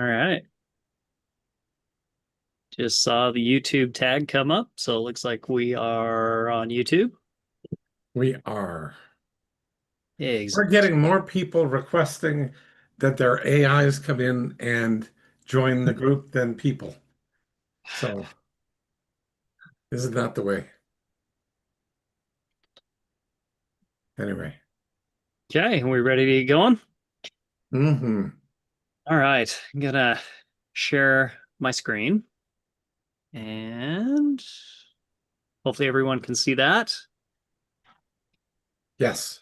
All right. Just saw the YouTube tag come up, so it looks like we are on YouTube. We are. We're Excellent. getting more people requesting that their AIs come in and join the group than people. So, isn't that the way? Anyway. Okay, we ready to get going? Hmm. All right, I'm gonna share my screen and hopefully everyone can see that. Yes.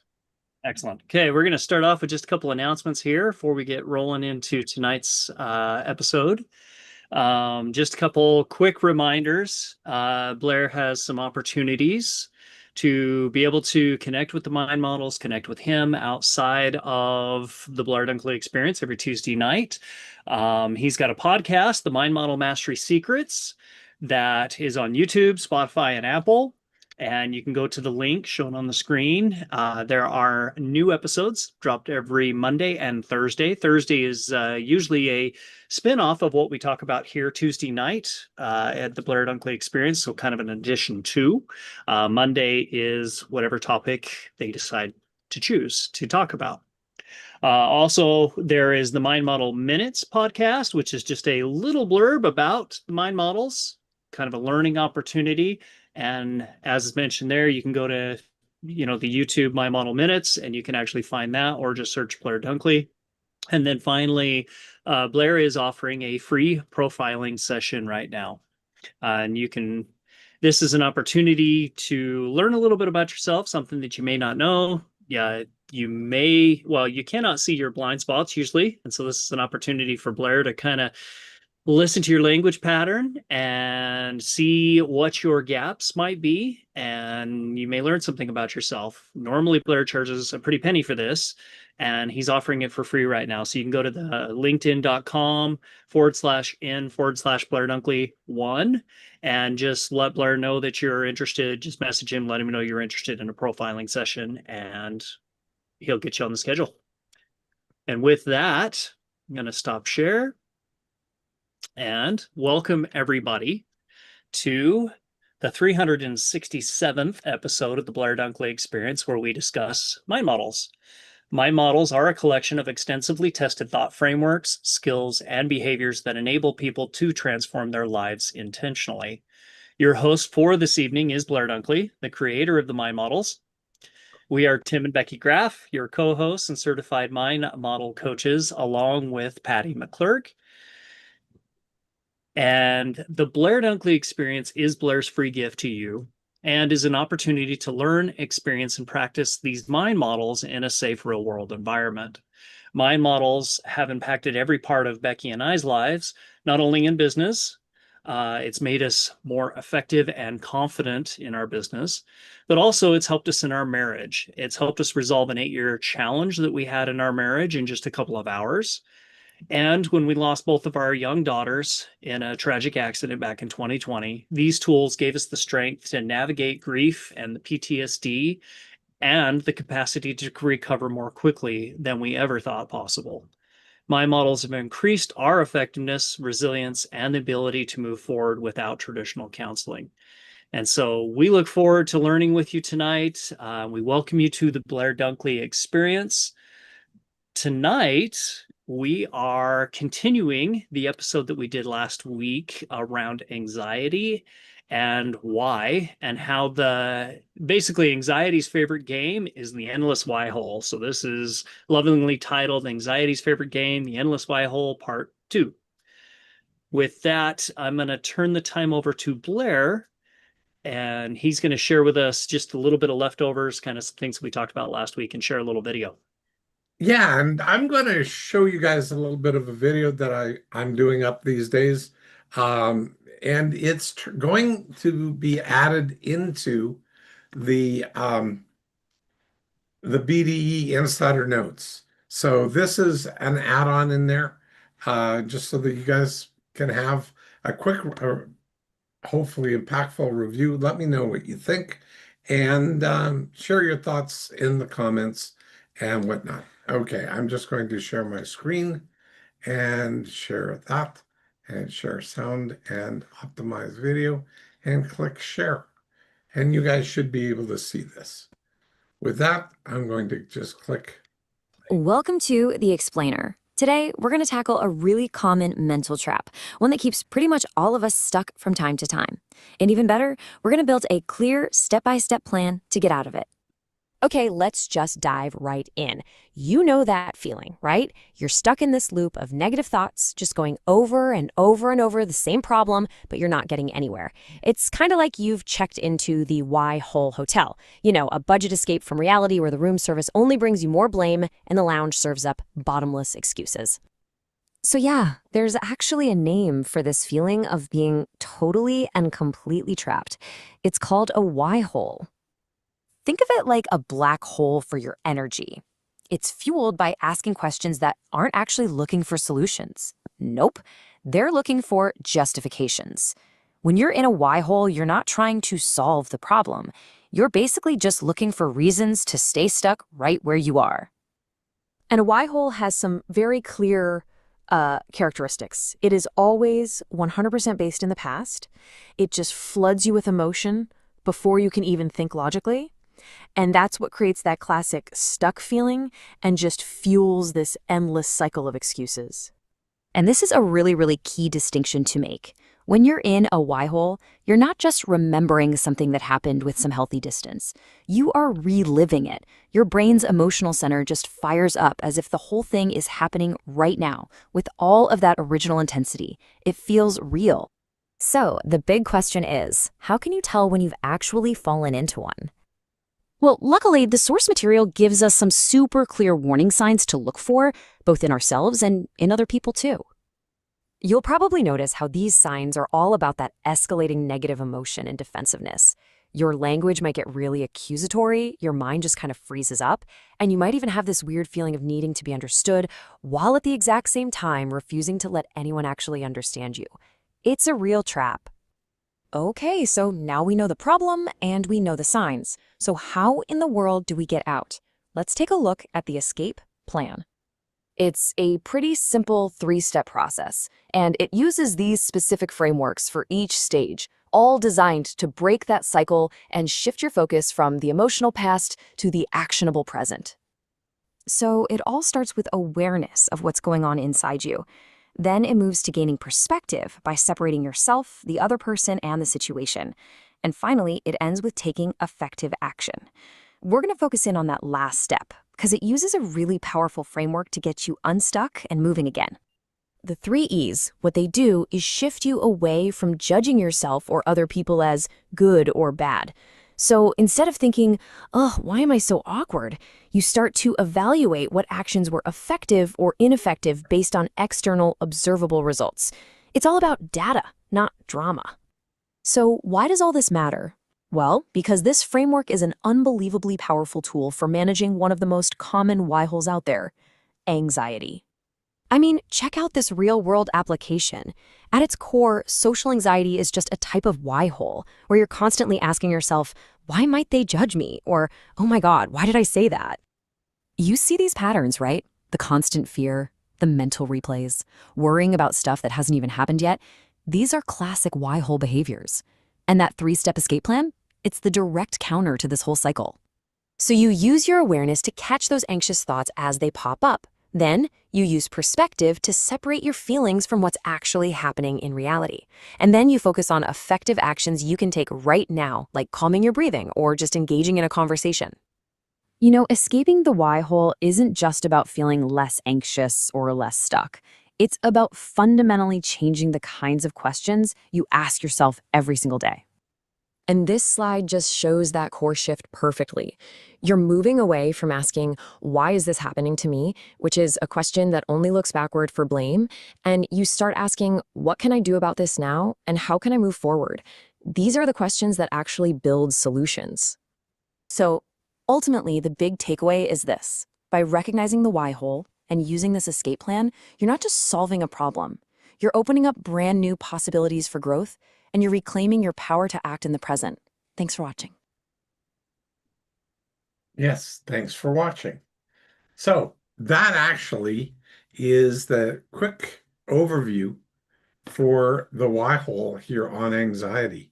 Excellent. Okay, we're gonna start off with just a couple announcements here before we get rolling into tonight's episode. Just a couple quick reminders. Blair has some opportunities to be able to connect with the mind models, connect with him outside of the Blair Dunkley experience every Tuesday night. He's got a podcast, The Mind Model Mastery Secrets, that is on YouTube, Spotify, and Apple. And you can go to the link shown on the screen. There are new episodes dropped every Monday and Thursday. Thursday is usually a spin-off of what we talk about here Tuesday night at the Blair Dunkley Experience, so kind of an addition to. Monday is whatever topic they decide to choose to talk about. Also, there is the Mind Model Minutes podcast, which is just a little blurb about the mind models, kind of a learning opportunity. And as mentioned there, you can go to the YouTube Mind Model Minutes, and you can actually find that, or just search Blair Dunkley. And then finally, Blair is offering a free profiling session right now. And this is an opportunity to learn a little bit about yourself, something that you may not know. Yeah, you cannot see your blind spots usually. And so this is an opportunity for Blair to kind of listen to your language pattern and see what your gaps might be, and you may learn something about yourself. Normally, Blair charges a pretty penny for this, and he's offering it for free right now. So you can go to the linkedin.com/in/Blair Dunkley one and just let Blair know that you're interested. Just message him, let him know you're interested in a profiling session, and he'll get you on the schedule. And with that, I'm going to stop share and welcome everybody to the 367th episode of the Blair Dunkley Experience, where we discuss mind models. Mind models are a collection of extensively tested thought frameworks, skills, and behaviors that enable people to transform their lives intentionally. Your host for this evening is Blair Dunkley, the creator of the mind models. We are Tim and Becky Graff, your co hosts and certified mind model coaches, along with Patty McClurg. And the Blair Dunkley experience is Blair's free gift to you and is an opportunity to learn, experience, and practice these mind models in a safe real world environment. Mind models have impacted every part of Becky and I's lives, not only in business. It's made us more effective and confident in our business, but also it's helped us in our marriage. It's helped us resolve an 8-year challenge that we had in our marriage in just a couple of hours. And when we lost both of our young daughters in a tragic accident back in 2020, these tools gave us the strength to navigate grief and the PTSD and the capacity to recover more quickly than we ever thought possible. My models have increased our effectiveness, resilience, and the ability to move forward without traditional counseling. And so we look forward to learning with you tonight. We welcome you to the Blair Dunkley experience. Tonight, we are continuing the episode that we did last week around anxiety and why, and how the basically anxiety's favorite game is the endless why hole. So this is lovingly titled Anxiety's Favorite Game, the Endless Why Hole, Part 2. With that, I'm going to turn the time over to Blair, and he's going to share with us just a little bit of leftovers, kind of things we talked about last week, and share a little video. Yeah, and I'm going to show you guys a little bit of a video that I'm doing up these days. And it's going to be added into the the BDE Insider Notes. So this is an add-on in there, just so that you guys can have a quick, hopefully impactful review. Let me know what you think, and share your thoughts in the comments and whatnot. Okay, I'm just going to share my screen, and share that and share sound and optimize video and click share. And you guys should be able to see this. With that, I'm going to just click. Welcome to The Explainer. Today, we're going to tackle a really common mental trap, one that keeps pretty much all of us stuck from time to time. And even better, we're going to build a clear step-by-step plan to get out of it. Okay, let's just dive right in. You know that feeling, right? You're stuck in this loop of negative thoughts, just going over and over and over the same problem, but you're not getting anywhere. It's kind of like you've checked into the Why Hole Hotel. You know, a budget escape from reality where the room service only brings you more blame and the lounge serves up bottomless excuses. So yeah, there's actually a name for this feeling of being totally and completely trapped. It's called a why hole. Think of it like a black hole for your energy. It's fueled by asking questions that aren't actually looking for solutions. Nope, they're looking for justifications. When you're in a why hole, you're not trying to solve the problem. You're basically just looking for reasons to stay stuck right where you are. And a why hole has some very clear characteristics. It is always 100% based in the past. It just floods you with emotion before you can even think logically. And that's what creates that classic stuck feeling and just fuels this endless cycle of excuses. And this is a really, really key distinction to make. When you're in a why hole, you're not just remembering something that happened with some healthy distance. You are reliving it. Your brain's emotional center just fires up as if the whole thing is happening right now with all of that original intensity. It feels real. So the big question is, how can you tell when you've actually fallen into one? Well, luckily, the source material gives us some super clear warning signs to look for, both in ourselves and in other people too. You'll probably notice how these signs are all about that escalating negative emotion and defensiveness. Your language might get really accusatory, your mind just kind of freezes up, and you might even have this weird feeling of needing to be understood, while at the exact same time refusing to let anyone actually understand you. It's a real trap. Okay, so now we know the problem and we know the signs. So how in the world do we get out? Let's take a look at the escape plan. It's a pretty simple 3-step process, and it uses these specific frameworks for each stage, all designed to break that cycle and shift your focus from the emotional past to the actionable present. So it all starts with awareness of what's going on inside you. Then it moves to gaining perspective by separating yourself, the other person, and the situation. And finally, it ends with taking effective action. We're going to focus in on that last step because it uses a really powerful framework to get you unstuck and moving again. The 3 E's, what they do is shift you away from judging yourself or other people as good or bad. So instead of thinking, oh, why am I so awkward? You start to evaluate what actions were effective or ineffective based on external observable results. It's all about data, not drama. So why does all this matter? Well, because this framework is an unbelievably powerful tool for managing one of the most common why holes out there, anxiety. I mean, check out this real-world application. At its core, social anxiety is just a type of why hole, where you're constantly asking yourself, why might they judge me? Or, oh my God, why did I say that? You see these patterns, right? The constant fear, the mental replays, worrying about stuff that hasn't even happened yet. These are classic why hole behaviors. And that 3-step escape plan? It's the direct counter to this whole cycle. So you use your awareness to catch those anxious thoughts as they pop up. Then, you use perspective to separate your feelings from what's actually happening in reality. And then you focus on effective actions you can take right now, like calming your breathing or just engaging in a conversation. You know, escaping the why hole isn't just about feeling less anxious or less stuck. It's about fundamentally changing the kinds of questions you ask yourself every single day. And this slide just shows that core shift perfectly. You're moving away from asking, why is this happening to me? Which is a question that only looks backward for blame. And you start asking, what can I do about this now? And how can I move forward? These are the questions that actually build solutions. So ultimately, the big takeaway is this. By recognizing the why hole and using this escape plan, you're not just solving a problem. You're opening up brand new possibilities for growth, and you're reclaiming your power to act in the present. Thanks for watching. Yes, thanks for watching. So that actually is the quick overview for the why hole here on anxiety.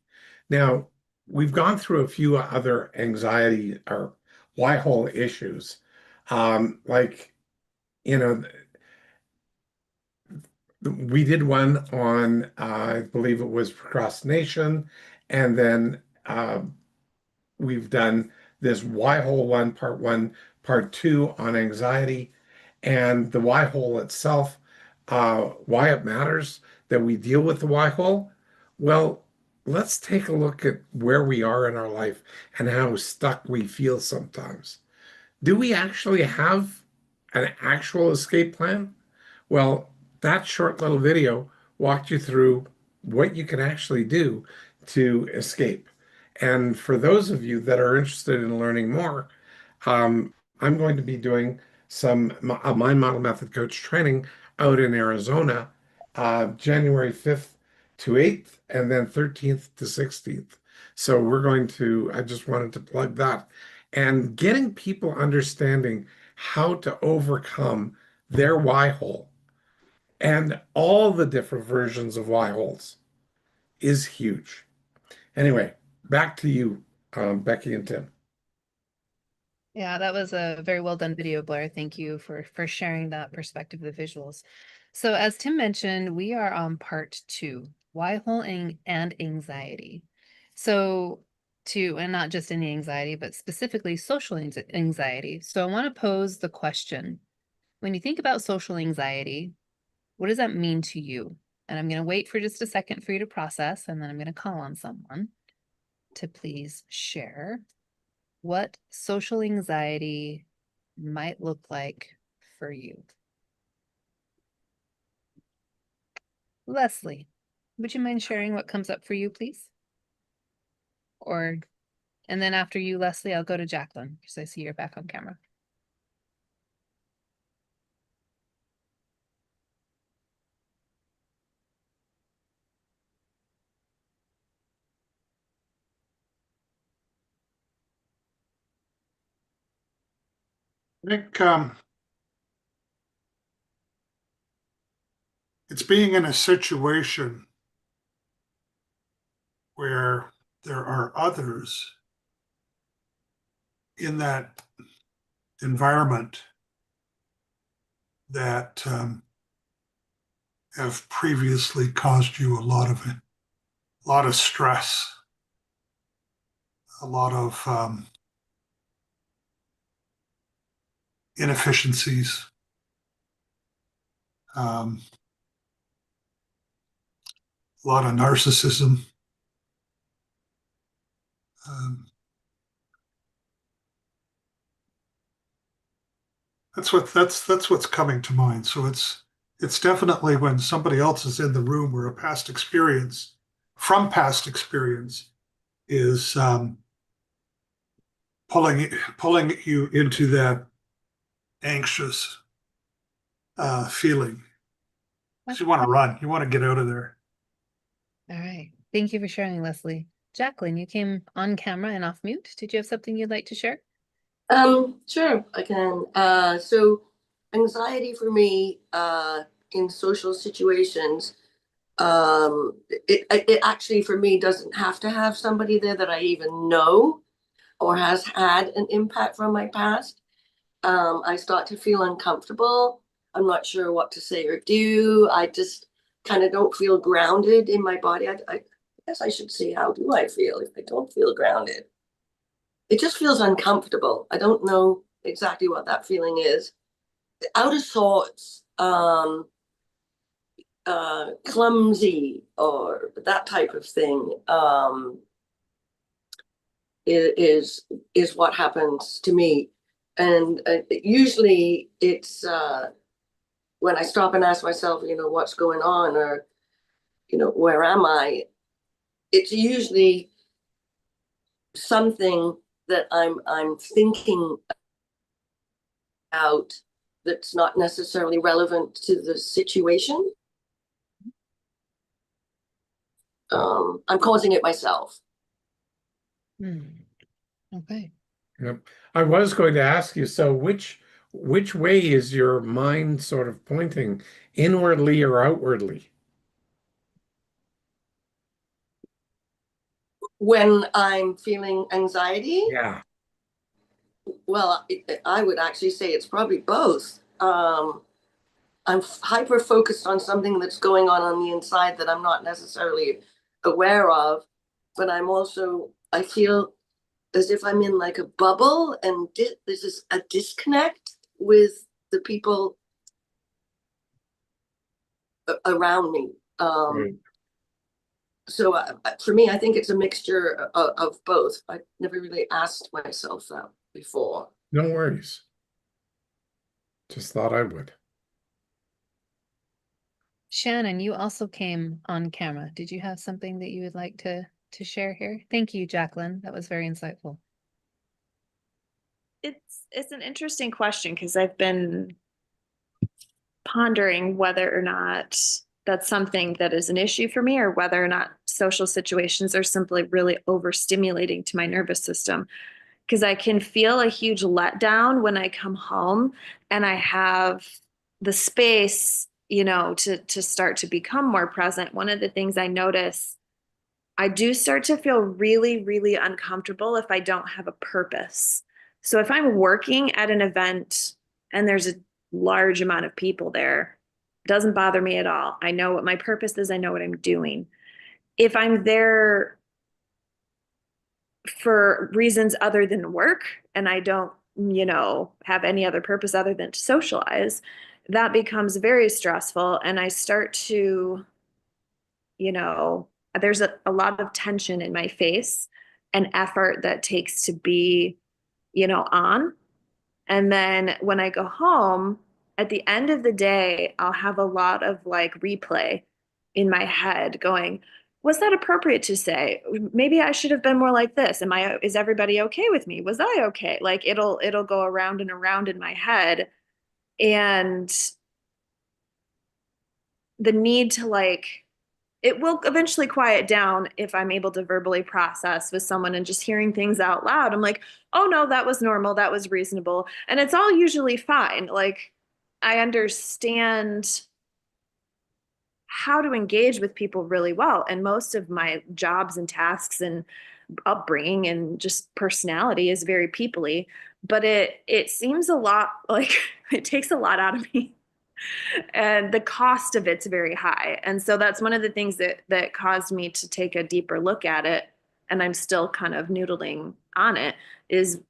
Now, we've gone through a few other anxiety or why hole issues. Like, you know, we did one on, I believe it was procrastination, and then we've done this why hole one, part two on anxiety, and the why hole itself, why it matters that we deal with the why hole. Well, let's take a look at where we are in our life and how stuck we feel sometimes. Do we actually have an actual escape plan? Well, that short little video walked you through what you can actually do to escape. And for those of you that are interested in learning more, I'm going to be doing some mind model method coach training out in Arizona, January 5th to 8th, and then 13th to 16th. So I just wanted to plug that. And getting people understanding how to overcome their why hole and all the different versions of why holes is huge. Anyway, back to you, Becky and Tim. Yeah, that was a very well done video, Blair. Thank you for sharing that perspective, the visuals. So as Tim mentioned, we are on part 2, why hole and anxiety. So and not just any anxiety, but specifically social anxiety. So I want to pose the question, when you think about social anxiety, what does that mean to you? And I'm going to wait for just a second for you to process, and then I'm going to call on someone to please share what social anxiety might look like for you. Leslie, would you mind sharing what comes up for you, please? And then after you, Leslie, I'll go to Jacqueline because I see you're back on camera. I think it's being in a situation where there are others in that environment that have previously caused you a lot of stress, a lot of inefficiencies, a lot of narcissism. That's what's coming to mind. So it's definitely when somebody else is in the room where a past experience is pulling you into that anxious feeling. You want to run. You want to get out of there. All right. Thank you for sharing, Leslie. Jacqueline, you came on camera and off mute. Did you have something you'd like to share? Sure, I can. So anxiety for me, in social situations, it actually for me doesn't have to have somebody there that I even know or has had an impact from my past. I start to feel uncomfortable. I'm not sure what to say or do. I just kind of don't feel grounded in my body. I guess I should say, how do I feel if I don't feel grounded? It just feels uncomfortable. I don't know exactly what that feeling is. Out of sorts, clumsy, or that type of thing, is what happens to me. And usually it's when I stop and ask myself, what's going on, or, where am I? It's usually something that I'm thinking out that's not necessarily relevant to the situation. I'm causing it myself. Okay. Yep. I was going to ask you, so which which way is your mind sort of pointing, inwardly or outwardly? When I'm feeling anxiety, Yeah. well, I would actually say it's probably both. I'm hyper focused on something that's going on the inside that I'm not necessarily aware of, but I feel as if I'm in like a bubble and there's a disconnect with the people around me. Right. So for me, I think it's a mixture of both. I never really asked myself that before. No worries. Just thought I would. Shannon, you also came on camera. Did you have something that you would like to share here? Thank you, Jacqueline. That was very insightful. It's an interesting question because I've been pondering whether or not that's something that is an issue for me or whether or not social situations are simply really overstimulating to my nervous system. Because I can feel a huge letdown when I come home and I have the space, to start to become more present. One of the things I notice, I do start to feel really, really uncomfortable if I don't have a purpose. So if I'm working at an event and there's a large amount of people there, it doesn't bother me at all. I know what my purpose is, I know what I'm doing. If I'm there for reasons other than work and I don't, have any other purpose other than to socialize, that becomes very stressful. And I start to, you know, there's a lot of tension in my face and effort that takes to be, on. And then when I go home, at the end of the day, I'll have a lot of like replay in my head going, was that appropriate to say? Maybe I should have been more like this. Is everybody okay with me? Was I okay? Like it'll go around and around in my head. And the need to it will eventually quiet down if I'm able to verbally process with someone and just hearing things out loud. I'm like, oh no, that was normal. That was reasonable. And it's all usually fine. Like I understand how to engage with people really well. And most of my jobs and tasks and upbringing and just personality is very peoply, but it seems a lot like it takes a lot out of me and the cost of it's very high. And so that's one of the things that caused me to take a deeper look at it. And I'm still kind of noodling on it is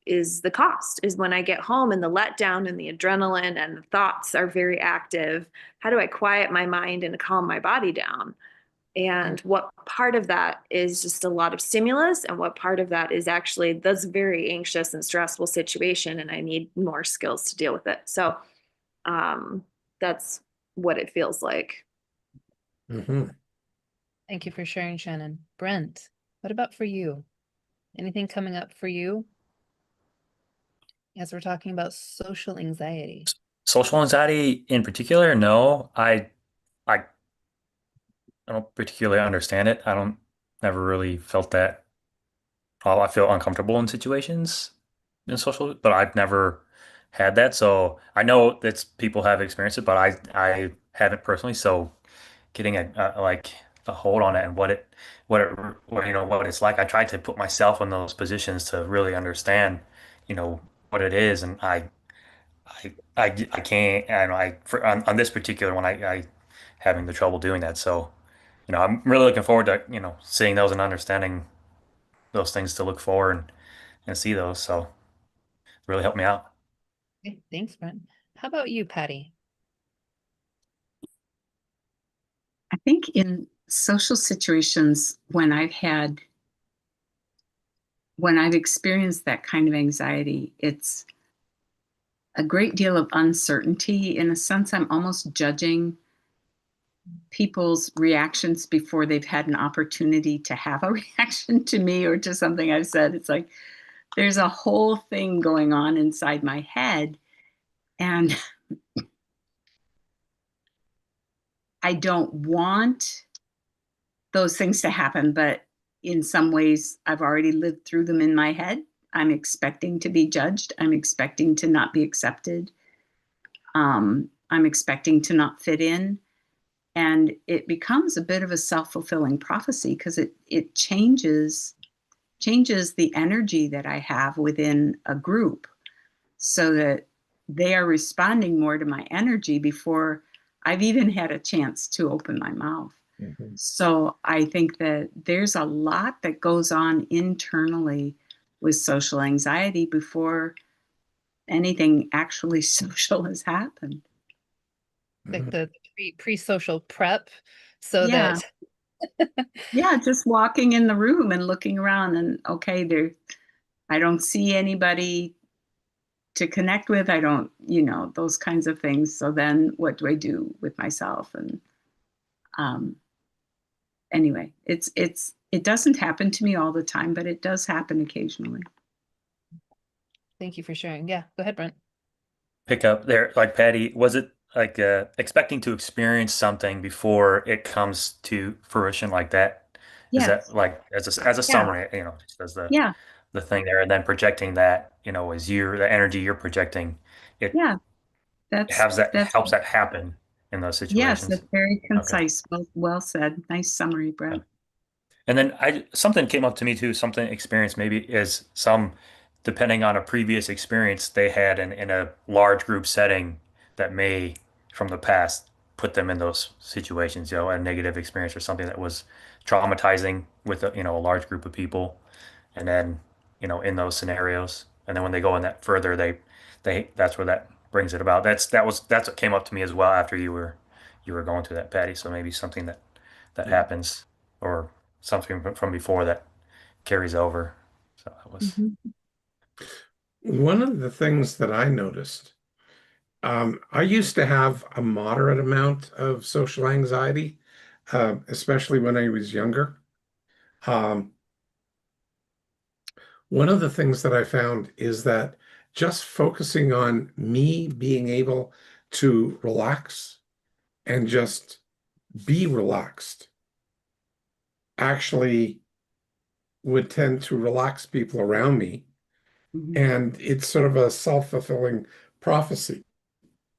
the cost is when I get home and the letdown and the adrenaline and the thoughts are very active. How do I quiet my mind and calm my body down? And what part of that is just a lot of stimulus and what part of that is actually this very anxious and stressful situation and I need more skills to deal with it. So that's what it feels like. Mm-hmm. Thank you for sharing, Shannon. Brent, what about for you? Anything coming up for you as we're talking about social anxiety? Social anxiety in particular, no. I don't particularly understand it. I don't never really felt that. I feel uncomfortable in situations in social, but I've never had that. So I know that people have experienced it, but I haven't personally. So getting like a hold on it and what it's like. I tried to put myself in those positions to really understand, what it is, and I can't, and on this particular one, I having the trouble doing that. So, I'm really looking forward to, seeing those and understanding those things to look for and see those. So really helped me out. Okay, thanks, Brent. How about you, Patty? I think in social situations, when I've experienced that kind of anxiety, it's a great deal of uncertainty. In a sense, I'm almost judging people's reactions before they've had an opportunity to have a reaction to me or to something I've said. It's like there's a whole thing going on inside my head. And I don't want those things to happen, but in some ways, I've already lived through them in my head. I'm expecting to be judged. I'm expecting to not be accepted. I'm expecting to not fit in. And it becomes a bit of a self-fulfilling prophecy because it changes the energy that I have within a group so that they are responding more to my energy before I've even had a chance to open my mouth. Mhm. So I think that there's a lot that goes on internally with social anxiety before anything actually social has happened. Like Mhm. the pre-social prep so Yeah. that Yeah, just walking in the room and looking around and okay, I don't see anybody to connect with. I don't, those kinds of things. So then what do I do with myself? And um anyway, it doesn't happen to me all the time, but it does happen occasionally. thank you for sharing. Yeah, go ahead, Brent. Pick up there, like Patty, was it like expecting to experience something before it comes to fruition like that? Is that Yes. like as a Yeah. summary, just as Yeah. the thing there, and then projecting that, as the energy you're projecting, it Yeah. That's has that that's helps that happen in those yes, situations. that's very Okay. concise. Well said. Nice summary, Yeah. Brett. And then something came up to me too, something experience maybe is depending on a previous experience they had in a large group setting that may from the past put them in those situations, a negative experience or something that was traumatizing with a large group of people. And then, in those scenarios. And then when they go in that further, that's where that brings it about. That's what came up to me as well after you were going through that, Patty. So maybe something that Yeah. happens or something from before that carries over. So that was Mhm. One of the things that I noticed, I used to have a moderate amount of social anxiety, especially when I was younger. Um, One of the things that I found is that just focusing on me being able to relax and just be relaxed actually would tend to relax people around me. Mhm. And it's sort of a self-fulfilling prophecy.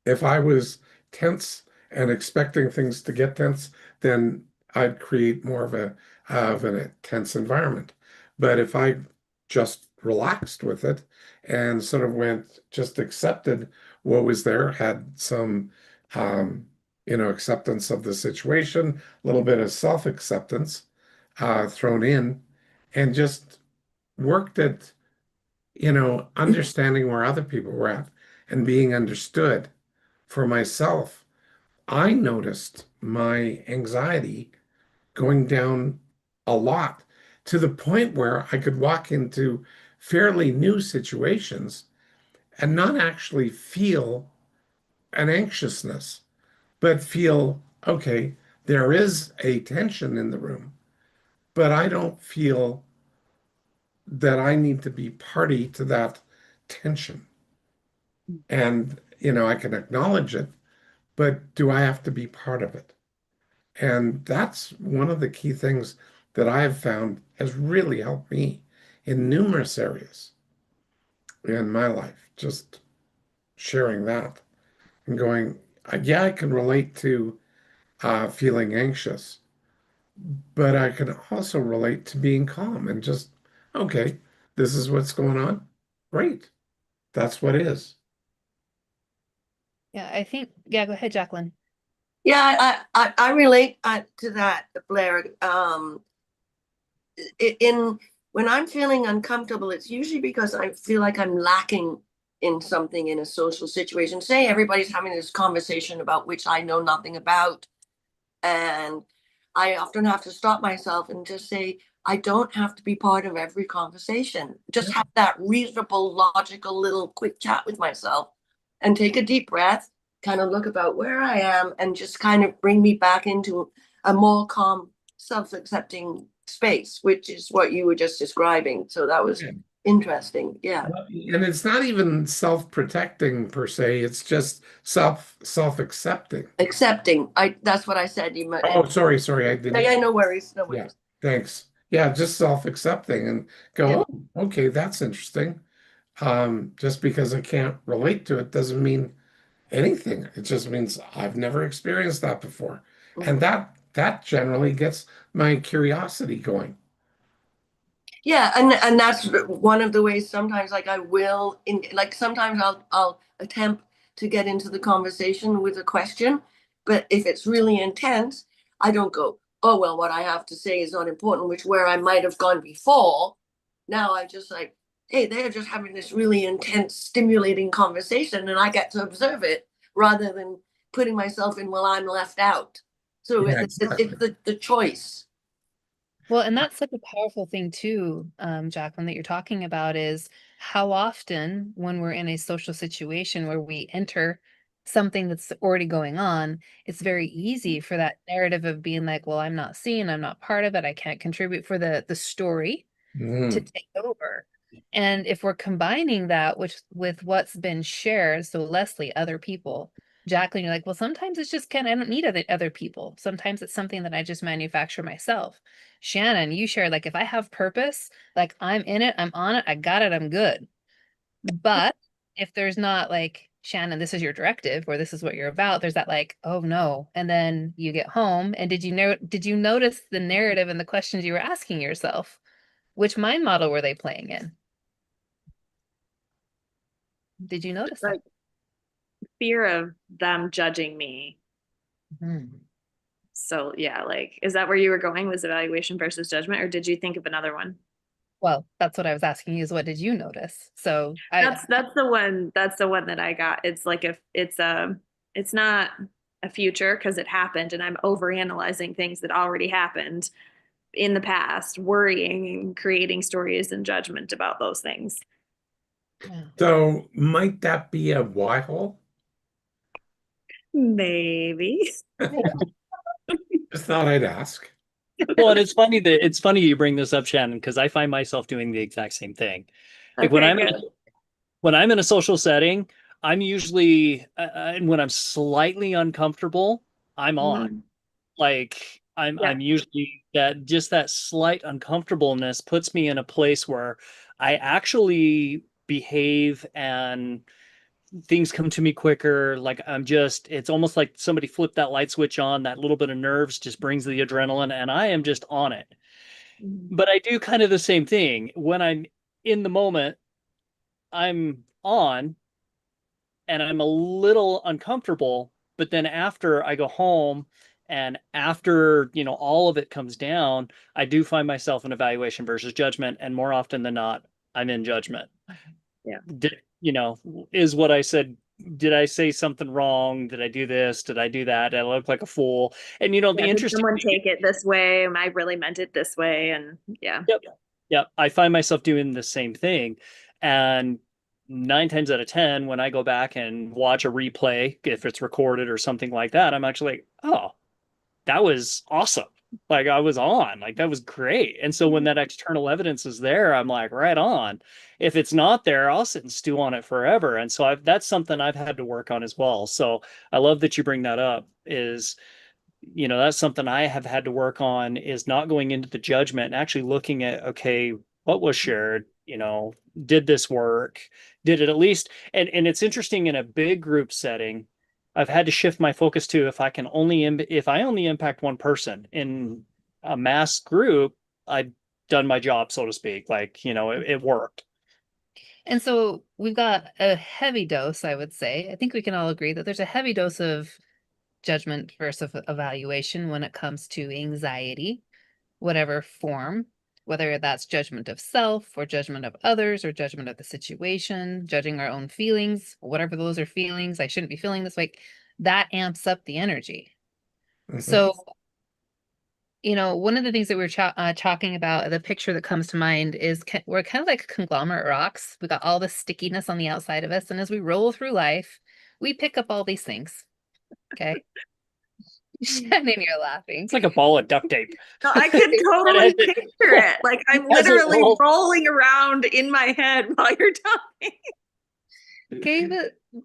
If I was tense and expecting things to get tense, then I'd create more of a tense environment. But if I just relaxed with it and sort of just accepted what was there, had some acceptance of the situation, a little bit of self-acceptance thrown in, and just worked at understanding where other people were at and being understood for myself, I noticed my anxiety going down a lot to the point where I could walk into fairly new situations and not actually feel an anxiousness, but feel, okay, there is a tension in the room, but I don't feel that I need to be party to that tension. And, I can acknowledge it, but do I have to be part of it? And that's one of the key things that I have found has really helped me in numerous areas in my life. Just sharing that and going, yeah, I can relate to feeling anxious, but I can also relate to being calm and just, okay, this is what's going on. Great. That's what is. Yeah, I think, yeah, go ahead, Jacqueline. Yeah, I relate to that, Blair. In when I'm feeling uncomfortable, it's usually because I feel like I'm lacking in something in a social situation. Say everybody's having this conversation about which I know nothing about, and I often have to stop myself and just say, I don't have to be part of every conversation. Just have that reasonable, logical little quick chat with myself and take a deep breath, kind of look about where I am and just kind of bring me back into a more calm, self-accepting space, which is what you were just describing. So that was Yeah. interesting. Yeah. And it's not even self-protecting per se, it's just self-accepting. Accepting. That's what I said. You might. Oh, sorry, I didn't. Yeah, no worries. No Yeah, worries. thanks. Yeah, just self-accepting and Yeah. go, oh, okay, that's interesting. Just because I can't relate to it doesn't mean anything. It just means I've never experienced that before. And Mhm. that generally gets my curiosity going. Yeah, and that's one of the ways sometimes like I will in like sometimes I'll attempt to get into the conversation with a question, but if it's really intense, I don't go, oh well, what I have to say is not important, which where I might have gone before. Now I just like, hey, they're just having this really intense, stimulating conversation, and I get to observe it rather than putting myself in, well, I'm left out. So Yeah, it's exactly. the choice. Well, and that's such a powerful thing too, Jacqueline, that you're talking about is how often when we're in a social situation where we enter something that's already going on, it's very easy for that narrative of being like, well, I'm not seen, I'm not part of it, I can't contribute for the story to Mhm. take over. And if we're combining that with what's been shared, so Leslie, other people, Jacqueline, you're like, well, sometimes it's just kind of, I don't need other people. Sometimes it's something that I just manufacture myself. Shannon, you shared like if I have purpose, like I'm in it, I'm on it, I got it, I'm good. But if there's not like, Shannon, this is your directive or this is what you're about, there's that like, oh no. And then you get home and did you notice the narrative and the questions you were asking yourself? Which mind model were they playing in? Did you notice that? Like fear of them judging me. Mhm. So yeah, like, is that where you were going? Was evaluation versus judgment, or did you think of another one? Well, that's what I was asking you is what did you notice? So I That's the one that I got. It's like if it's not a future because it happened and I'm overanalyzing things that already happened in the past, worrying and creating stories and judgment about those things. yeah. So might that be a why hole? Maybe. Just thought I'd ask. Well, and it's funny you bring this up, Shannon, because I find myself doing the exact same thing. Like Okay, good. when I'm in a social setting, I'm usually and when I'm slightly uncomfortable, I'm on. Mhm. Like Yeah. I'm usually that just that slight uncomfortableness puts me in a place where I actually behave and things come to me quicker. Like it's almost like somebody flipped that light switch on, that little bit of nerves just brings the adrenaline, and I am just on it. Mhm. But I do kind of the same thing when I'm in the moment, I'm on and I'm a little uncomfortable, but then after I go home and after, all of it comes down, I do find myself in evaluation versus judgment, and more often than not, I'm in judgment. Yeah. Is what I said, did I say something wrong? Did I do this? Did I do that? Did I look like a fool? And Yeah. the Did interesting someone thing, take it this way? Am I really meant it this way? And yeah. yep, yep, I find myself doing the same thing. And 9 times out of 10, when I go back and watch a replay, if it's recorded or something like that, I'm actually like, oh, that was awesome. Like I was on, like that was great. And so when that external evidence is there, I'm like, right on. If it's not there, I'll sit and stew on it forever. And so that's something I've had to work on as well. So I love that you bring that up is, that's something I have had to work on is not going into the judgment and actually looking at, okay, what was shared? Did this work? Did it at least? And it's interesting in a big group setting, I've had to shift my focus to if I only impact one person in a mass group, I've done my job, so to speak. Like, it worked. And so we've got a heavy dose, I would say. I think we can all agree that there's a heavy dose of judgment versus evaluation when it comes to anxiety, whatever form, whether that's judgment of self or judgment of others or judgment of the situation, judging our own feelings, whatever those are feelings, I shouldn't be feeling this way. That amps up the energy. Mhm. So, one of the things that we were talking about, the picture that comes to mind is we're kind of like conglomerate rocks. We got all the stickiness on the outside of us. And as we roll through life, we pick up all these things. Okay. Shannon, you're laughing. It's like a ball of duct tape. No, I could totally as it, picture it. Like I'm as it literally rolls. rolling around in my head while you're talking. Okay,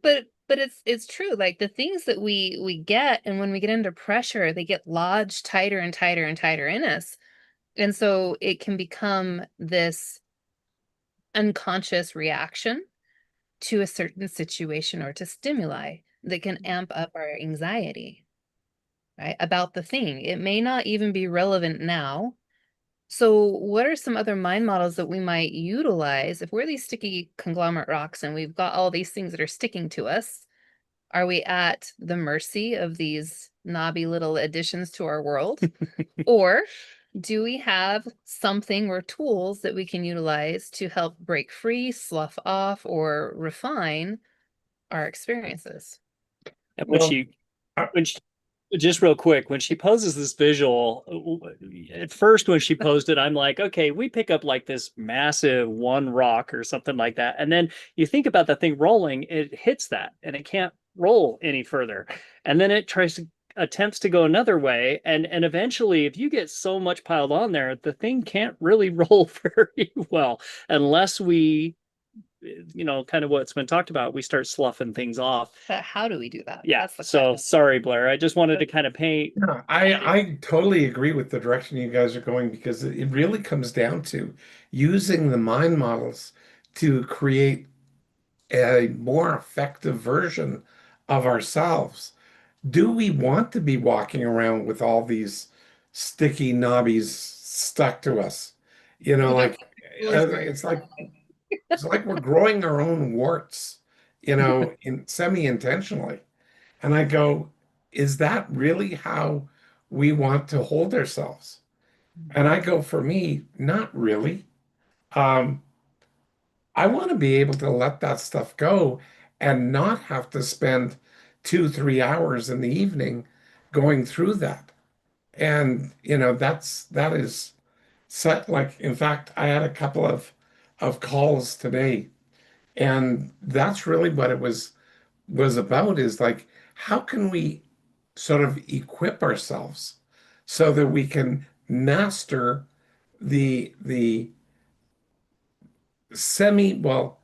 but it's true. Like the things that we get, and when we get under pressure, they get lodged tighter and tighter and tighter in us. And so it can become this unconscious reaction to a certain situation or to stimuli. that can amp up our anxiety, right? About the thing. It may not even be relevant now. So what are some other mind models that we might utilize if we're these sticky conglomerate rocks and we've got all these things that are sticking to us? Are we at the mercy of these knobby little additions to our world? Or do we have something or tools that we can utilize to help break free, slough off, or refine our experiences? And Well, when she just real quick, when she poses this visual, at first when she posed it, I'm like, okay, we pick up like this massive one rock or something like that. And then you think about the thing rolling, it hits that and it can't roll any further. And then it attempts to go another way. And eventually, if you get so much piled on there, the thing can't really roll very well unless we, kind of what's been talked about, we start sloughing things off. But how do we do that? Yeah. That's the So question. sorry, Blair. I just wanted to kind of paint. Yeah, I totally agree with the direction you guys are going because it really comes down to using the mind models to create a more effective version of ourselves. Do we want to be walking around with all these sticky knobbies stuck to us? Like it's like we're growing our own warts, in semi-intentionally. And I go, is that really how we want to hold ourselves? And I go, for me, not really. Um, I want to be able to let that stuff go and not have to spend 2, 3 hours in the evening going through that. And that is set like, in fact, I had a couple of calls today, and that's really what it was about, is like, how can we sort of equip ourselves so that we can master the well,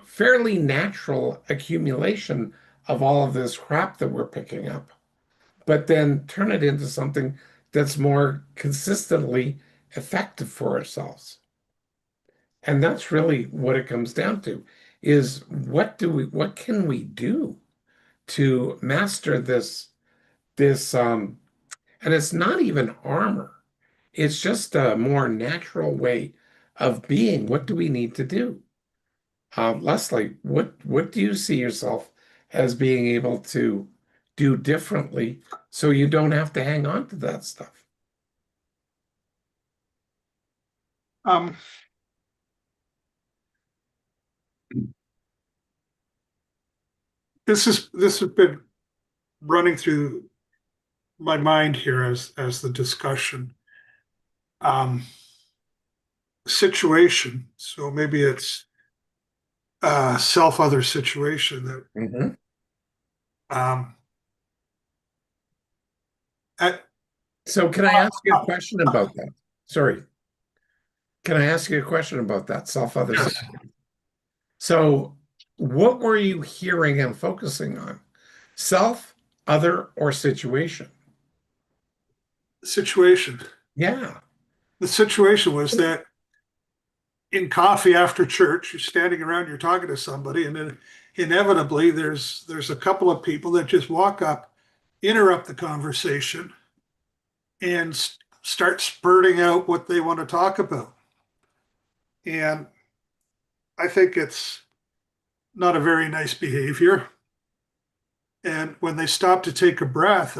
fairly natural accumulation of all of this crap that we're picking up, but then turn it into something that's more consistently effective for ourselves. And that's really what it comes down to, is what can we do to master this, and it's not even armor. It's just a more natural way of being. What do we need to do? Leslie, what do you see yourself as being able to do differently so you don't have to hang on to that stuff? Um, this has been running through my mind here as the discussion. Situation. So maybe it's a self-other situation that Mhm. um, at, So can I ask you a question about that? Sorry. Can I ask you a question about that self-other yes, situation? So what were you hearing and focusing on? Self, other, or situation? situation. Yeah. The situation was that in coffee after church, you're standing around, you're talking to somebody, and then inevitably there's a couple of people that just walk up, interrupt the conversation, and start spurting out what they want to talk about. And I think it's not a very nice behavior. And when they stop to take a breath,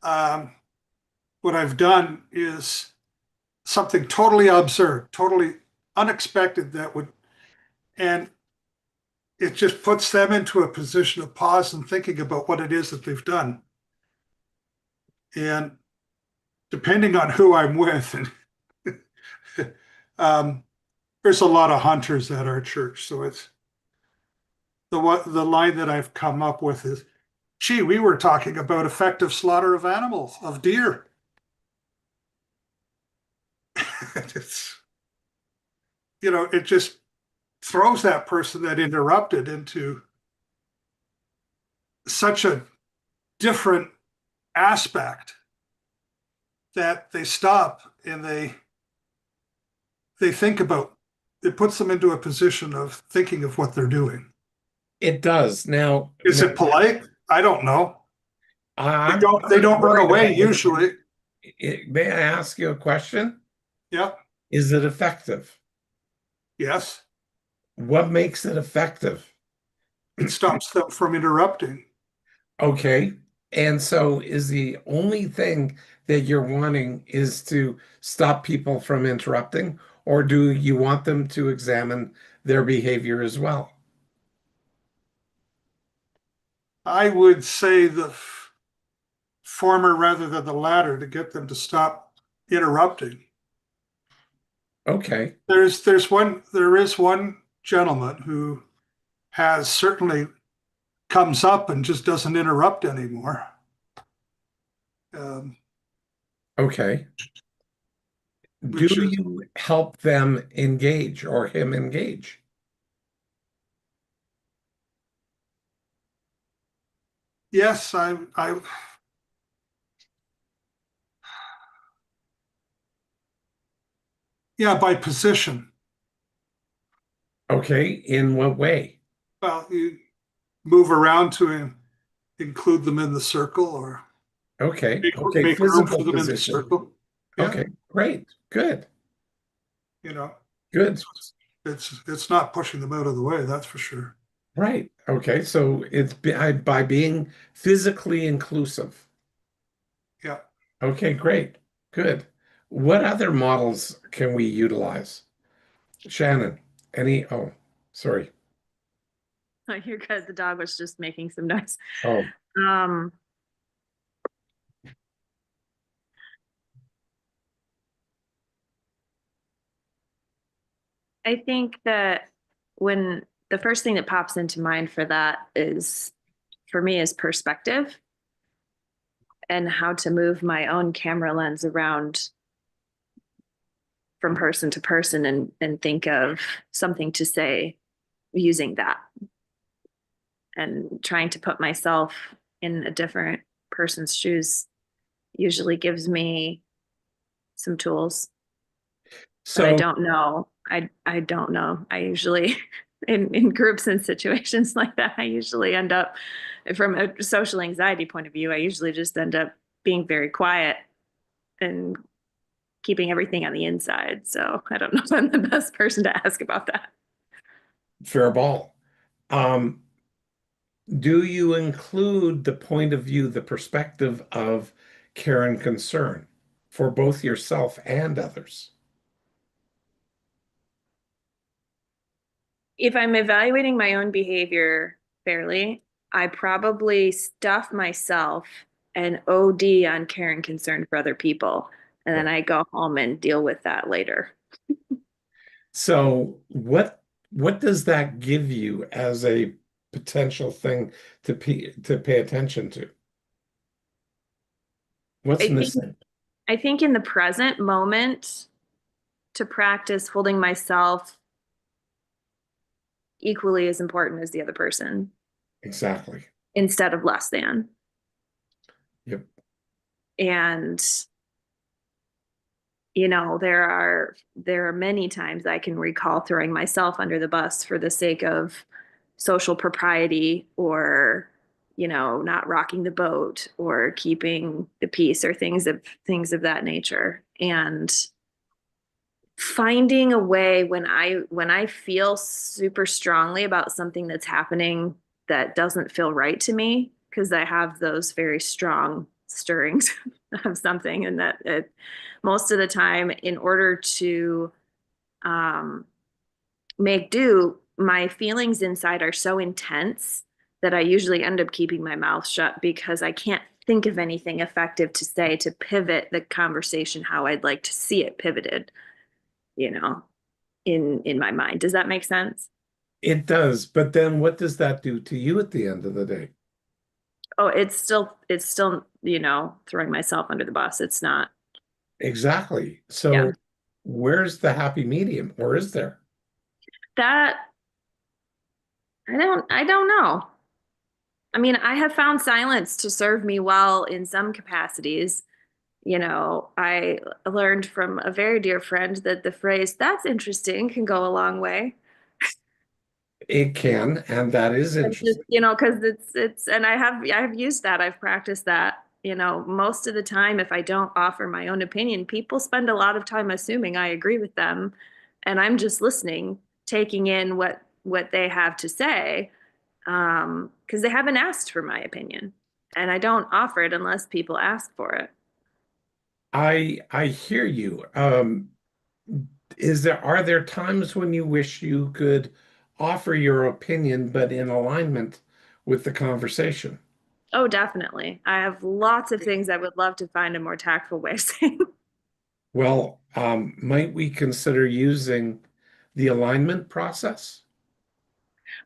um, what I've done is something totally absurd, totally unexpected and it just puts them into a position of pause and thinking about what it is that they've done. And depending on who I'm with, um, there's a lot of hunters at our church. So it's the line that I've come up with is, gee, we were talking about effective slaughter of animals, of deer. It's, it just throws that person that interrupted into such a different aspect that they stop and they think about, it puts them into a position of thinking of what they're doing. It does. Now, Is it polite? I don't know. I'm They don't run worried away about usually. May I ask you a question? Yeah. Is it effective? Yes. What makes it effective? It stops them from interrupting. Okay. And so is the only thing that you're wanting is to stop people from interrupting, or do you want them to examine their behavior as well? I would say the former rather than the latter to get them to stop interrupting. Okay. There is one gentleman who has certainly comes up and just doesn't interrupt anymore. Um, Okay. Do which is you help them engage or him engage? yes, I yeah, by position. Okay. In what way? Well, you move around to include them in the circle or Okay. make, Okay. make room for Physical them in the position. circle. Yeah, Okay. Great. Good. you know, Good. it's not pushing them out of the way, that's for sure. Right. Okay. So it's by being physically inclusive. Yeah. Okay, great. Good. What other models can we utilize? Shannon, any? Oh, sorry. Oh, you're good. The dog was just making some noise. Oh, Um, I think that when the first thing that pops into mind for that is, for me, is perspective and how to move my own camera lens around from person to person and think of something to say using that, and trying to put myself in a different person's shoes usually gives me some tools, but I so don't know. I don't know. I usually in groups and situations like that, I usually end up, from a social anxiety point of view, I usually just end up being very quiet and keeping everything on the inside. So I don't know if I'm the best person to ask about that. fair ball. Um, do you include the point of view, the perspective of care and concern for both yourself and others? If I'm evaluating my own behavior fairly, I probably stuff myself and OD on care and concern for other people. And then I go home and deal with that later. So what does that give you as a potential thing to pay attention to? What's I think missing? I think in the present moment, to practice holding myself equally as important as the other person Exactly. instead of less than. Yep. And there are many times I can recall throwing myself under the bus for the sake of social propriety, or not rocking the boat or keeping the peace, or things of that nature. And finding a way, when I feel super strongly about something that's happening that doesn't feel right to me, because I have those very strong stirrings of something, and that most of the time, in order to um, make do, my feelings inside are so intense that I usually end up keeping my mouth shut, because I can't think of anything effective to say to pivot the conversation how I'd like to see it pivoted, you know, in my mind. Does that make sense? It does, but then what does that do to you at the end of the day? Oh, it's still, throwing myself under the bus. It's not. Exactly. Yeah. So where's the happy medium, or is there? That I don't know. I mean, I have found silence to serve me well in some capacities. I learned from a very dear friend that the phrase "that's interesting" can go a long way. It can, and that is And just, interesting. because and I have used that. I've practiced that. Most of the time, if I don't offer my own opinion, people spend a lot of time assuming I agree with them, and I'm just listening, taking in what they have to say, because they haven't asked for my opinion, and I don't offer it unless people ask for it. I hear you. Are there times when you wish you could offer your opinion, but in alignment with the conversation? Oh, definitely. I have lots of things I would love to find a more tactful way of saying. Well, might we consider using the alignment process?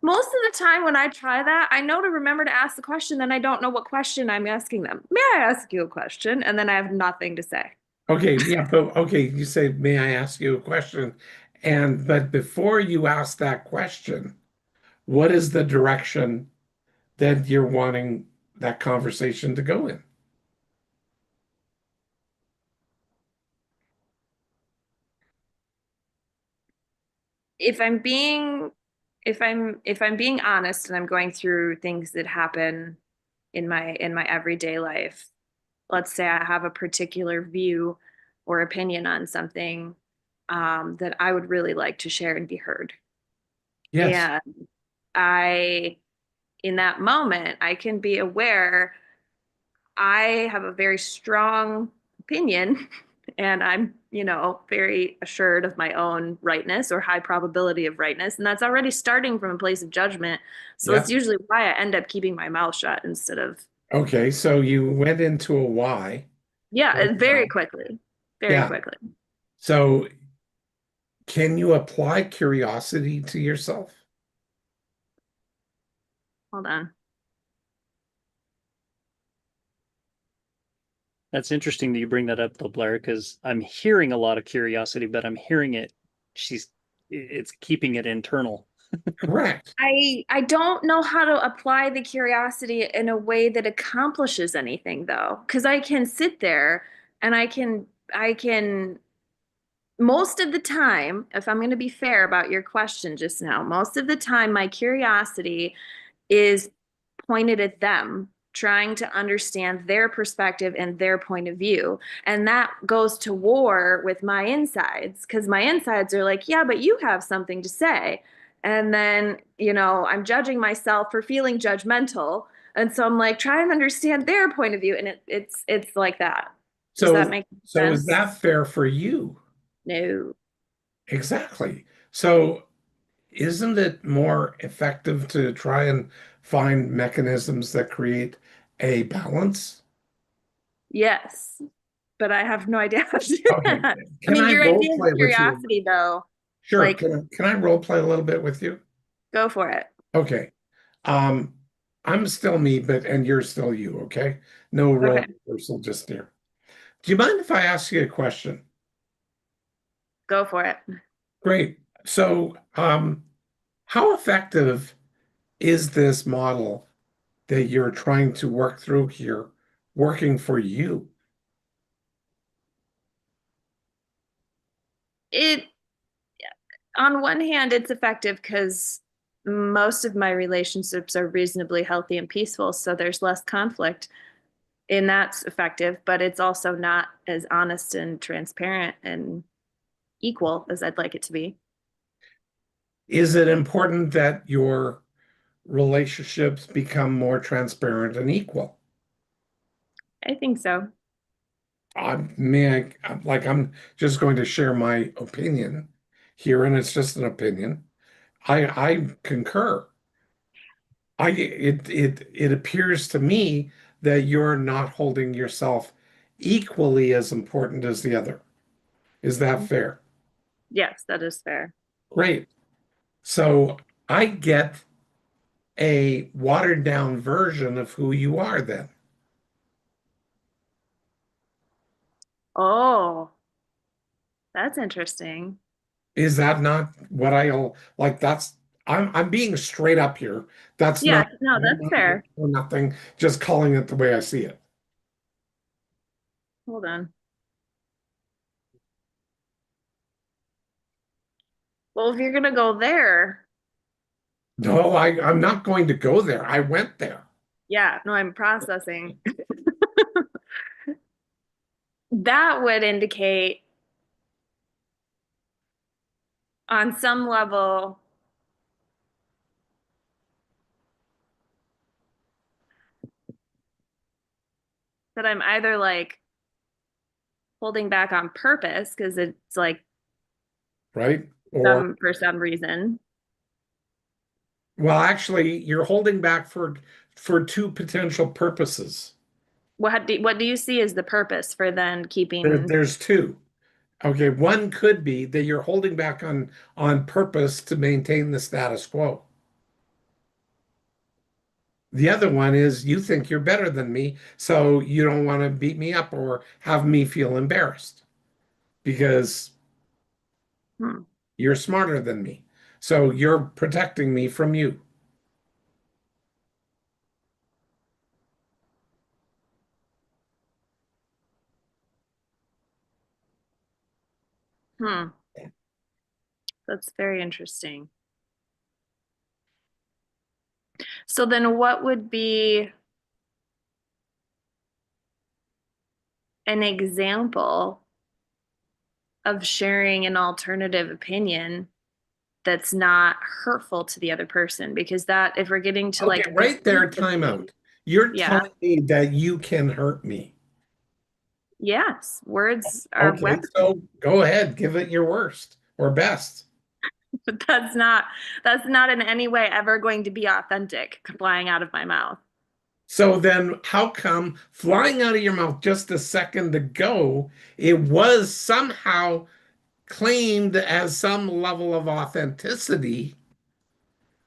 Most of the time when I try that, I know to remember to ask the question, and I don't know what question I'm asking them. May I ask you a question? And then I have nothing to say. Okay, yeah, but okay, you say, may I ask you a question? But before you ask that question, what is the direction that you're wanting that conversation to go in? If I'm being if I'm being honest and I'm going through things that happen in my everyday life, let's say I have a particular view or opinion on something, that I would really like to share and be heard. Yes, And I, in that moment, I can be aware I have a very strong opinion and I'm, very assured of my own rightness or high probability of rightness. And that's already starting from a place of judgment. So yeah. that's usually why I end up keeping my mouth shut instead of, Okay, so you went into a why yeah, right very now. quickly, very Yeah. quickly. So can you apply curiosity to yourself? Hold on. That's interesting that you bring that up, though, Blair, because I'm hearing a lot of curiosity, but I'm hearing it. It's keeping it internal. Correct. I don't know how to apply the curiosity in a way that accomplishes anything though, because I can sit there and I can most of the time, if I'm going to be fair about your question just now, most of the time my curiosity is pointed at them, trying to understand their perspective and their point of view. And that goes to war with my insides because my insides are like, yeah, but you have something to say. And then, I'm judging myself for feeling judgmental. And so I'm like, try and understand their point of view. And it's like that. Does that So make so is sense? that fair for you? No. Exactly. So isn't it more effective to try and find mechanisms that create a balance? Yes. But I have no idea how to do Okay. that. I Can mean, I your role idea of play with you? curiosity, though, Sure. like, Can I role play a little bit with you? go for it. Okay. Um, I'm still me, and you're still you, okay? No role Okay. reversal just here. Do you mind if I ask you a question? Go for it. Great. So, how effective is this model that you're trying to work through here working for you? It, on one hand, it's effective because most of my relationships are reasonably healthy and peaceful, so there's less conflict, and that's effective, but it's also not as honest and transparent and equal as I'd like it to be. Is it important that your relationships become more transparent and equal? I think so. I'm just going to share my opinion here, and it's just an opinion. I concur. It appears to me that you're not holding yourself equally as important as the other. Is that fair? Yes, that is fair. Great. So I get a watered down version of who you are then. Oh, that's interesting. Is that not what I'll like? I'm being straight up here. That's Yeah, not no, I'm that's not fair. or nothing, just calling it the way I see it. Hold on. Well, if you're gonna go there, No, I'm not going to go there. I went there. Yeah, no, I'm processing. That would indicate on some level that I'm either like holding back on purpose because it's like Right? Or, some for some reason. well, actually, you're holding back for two potential purposes. What do you see as the purpose for then keeping? There's two. Okay, one could be that you're holding back on purpose to maintain the status quo. The other one is you think you're better than me, so you don't want to beat me up or have me feel embarrassed because Hmm, you're smarter than me. So you're protecting me from you. hmm, that's very interesting. So then what would be an example of sharing an alternative opinion that's not hurtful to the other person? Because that, if we're getting to Okay, like the right there, root of timeout. things, You're yeah, telling me that you can hurt me. yes, words are Okay, weapons, so go ahead, give it your worst or best. but that's not in any way ever going to be authentic flying out of my mouth. So then, how come flying out of your mouth just a second ago, it was somehow claimed as some level of authenticity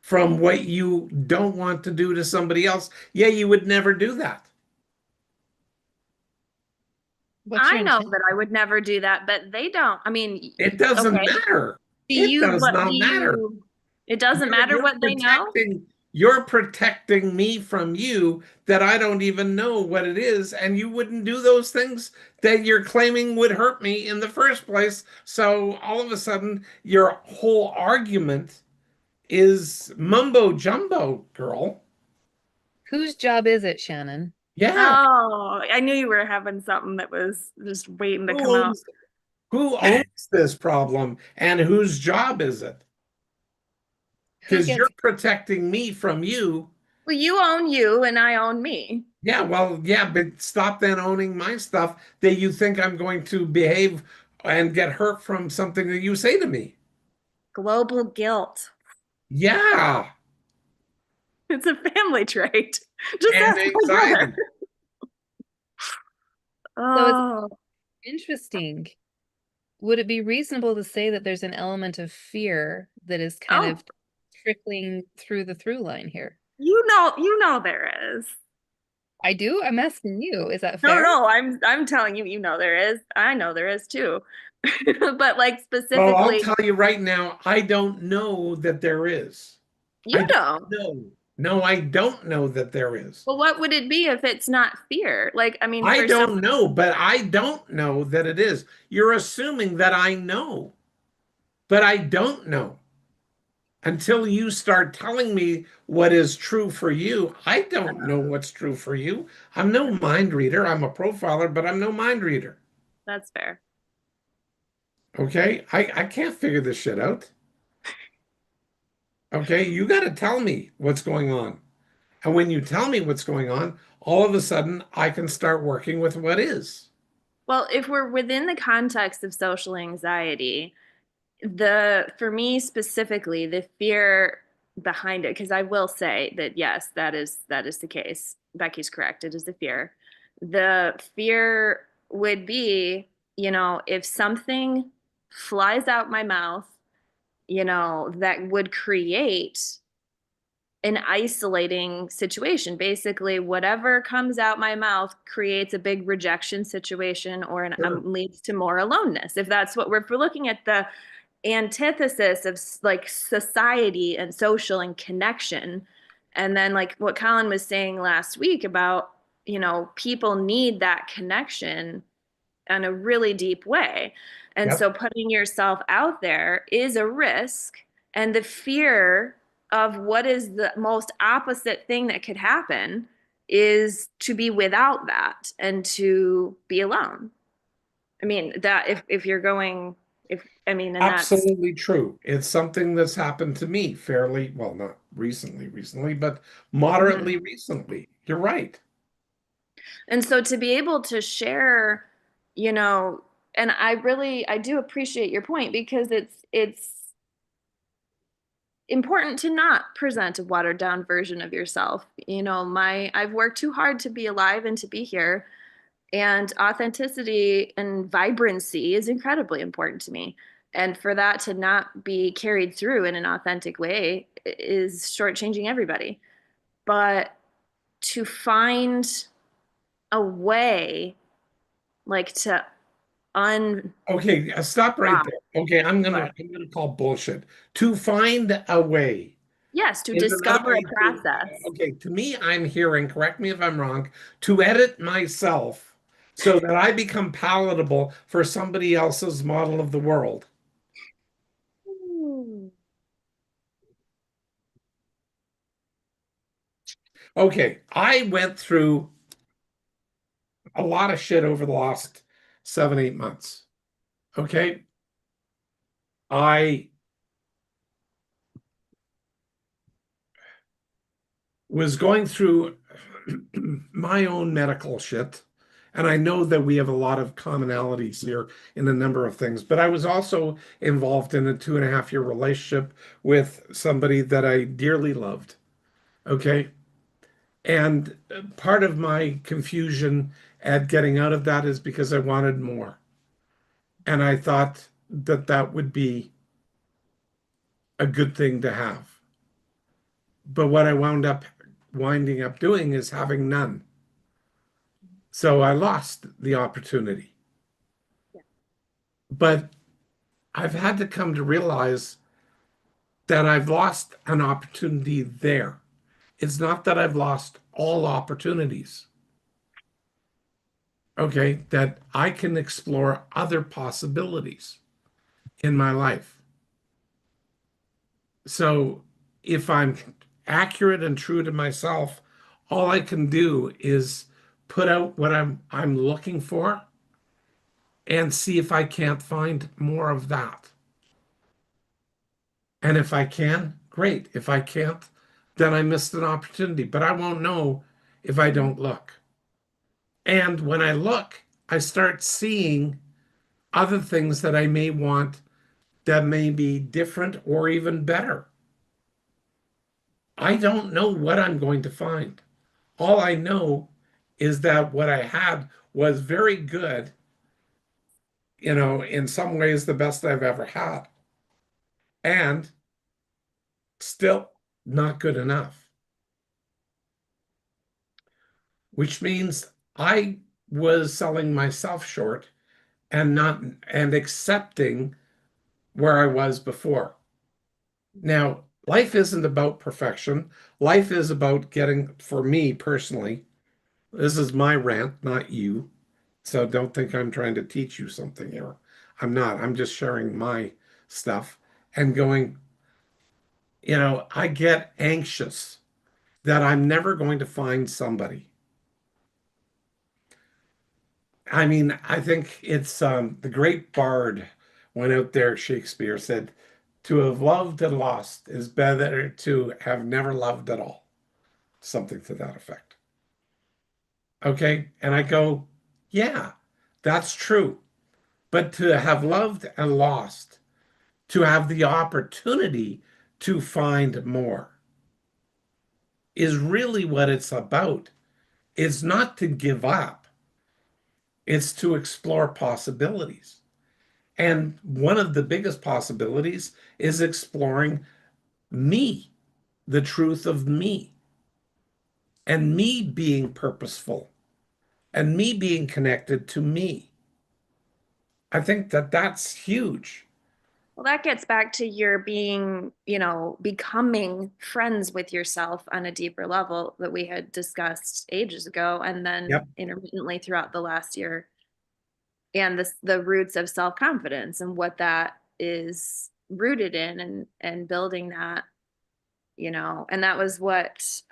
from what you don't want to do to somebody else? Yeah, you would never do that. What's your I know intent? that I would never do that, but they don't. I mean, It doesn't okay. matter. Do It you, does what do not matter. you, it doesn't matter You're what they know? protecting me from you that I don't even know what it is, and you wouldn't do those things that you're claiming would hurt me in the first place. So all of a sudden, your whole argument is mumbo jumbo, girl. Whose job is it, Shannon? Yeah, Oh, I knew you were having something that was just waiting to who come out. owns who owns this problem, and whose job is it? Who Because gets you're protecting me from you. Well, you own you and I own me. Yeah, well, yeah, but stop then owning my stuff that you think I'm going to behave and get hurt from something that you say to me. Global guilt. Yeah, It's a family trait. Just and ask my brother. anxiety. so it's Oh, interesting. Would it be reasonable to say that there's an element of fear that is kind oh, of trickling through the through line here? you know there is. I do? I'm asking you. Is that No, fair? no, I'm telling you, you know there is. I know there is too. But like Well, I'll specifically, tell you right now, I don't know that there is. you I don't don't. know. No, I don't know that there is. Well, what would it be if it's not fear? Like, I mean, I for some, don't know, but I don't know that it is. You're assuming that I know, but I don't know. Until you start telling me what is true for you, I don't know what's true for you. I'm no mind reader. I'm a profiler, but I'm no mind reader. that's fair. Okay. I can't figure this shit out. Okay. You got to tell me what's going on. And when you tell me what's going on, all of a sudden I can start working with what is. Well, if we're within the context of social anxiety, the for me specifically, the fear behind it, because I will say that yes, that is the case. Becky's correct. It is the fear. The fear would be, if something flies out my mouth, that would create an isolating situation. Basically, whatever comes out my mouth creates a big rejection situation or Sure. leads to more aloneness. If we're looking at the antithesis of like society and social and connection, and then like what Colin was saying last week about, people need that connection in a really deep way. And Yep. so putting yourself out there is a risk. And the fear of what is the most opposite thing that could happen is to be without that and to be alone. I mean, that if you're going, if I mean, and that's Absolutely true. It's something that's happened to me fairly, well, not recently, but moderately recently. You're right. and so to be able to share, you know, and I do appreciate your point because it's important to not present a watered down version of yourself. You know, I've worked too hard to be alive and to be here. And authenticity and vibrancy is incredibly important to me. And for that to not be carried through in an authentic way is shortchanging everybody. But to find a way, like to un Okay, stop right there. Okay, I'm gonna call bullshit. To find a way yes, to is another discover a way to, process. okay, to me, I'm hearing, correct me if I'm wrong, to edit myself so that I become palatable for somebody else's model of the world. Okay, I went through a lot of shit over the last 7, 8 months. Okay. I was going through my own medical shit. And I know that we have a lot of commonalities here in a number of things, but I was also involved in a 2.5 year relationship with somebody that I dearly loved. Okay. And part of my confusion at getting out of that is because I wanted more. And I thought that that would be a good thing to have. But what I winding up doing is having none. So I lost the opportunity. But I've had to come to realize that I've lost an opportunity there. It's not that I've lost all opportunities. Okay, that I can explore other possibilities in my life. So if I'm accurate and true to myself, all I can do is put out what I'm looking for and see if I can't find more of that. And if I can, great. If I can't, then I missed an opportunity. But I won't know if I don't look. And when I look, I start seeing other things that I may want that may be different or even better. I don't know what I'm going to find. All I know is that what I had was very good, in some ways, the best I've ever had, and still not good enough, which means I was selling myself short and not and accepting where I was before. Now, life isn't about perfection. Life is about getting, for me personally, this is my rant, not you. So don't think I'm trying to teach you something here. I'm not. I'm just sharing my stuff and going, I get anxious that I'm never going to find somebody. I mean, I think it's the great bard went out there, Shakespeare said, to have loved and lost is better to have never loved at all. Something to that effect. Okay. And I go, yeah, that's true. But to have loved and lost, to have the opportunity to find more is really what it's about. It's not to give up, it's to explore possibilities. And one of the biggest possibilities is exploring me, the truth of me, and me being purposeful, and me being connected to me. I think that that's huge. Well, that gets back to your being, becoming friends with yourself on a deeper level that we had discussed ages ago, and then Yep. intermittently throughout the last year, and the roots of self-confidence and what that is rooted in, and building that And that was what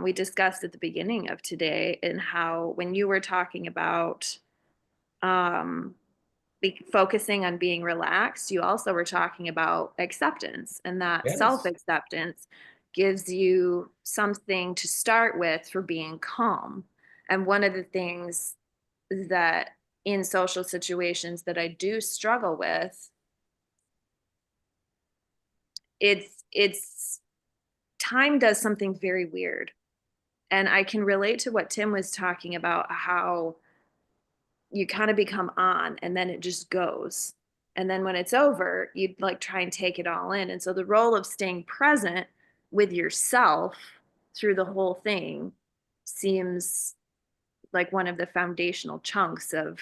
we discussed at the beginning of today, and how when you were talking about um, focusing on being relaxed, you also were talking about acceptance, and that Yes. self-acceptance gives you something to start with for being calm. And one of the things that in social situations that I do struggle with, it's time does something very weird. And I can relate to what Tim was talking about, how you kind of become on and then it just goes. And then when it's over, you like try and take it all in. And so the role of staying present with yourself through the whole thing seems like one of the foundational chunks of.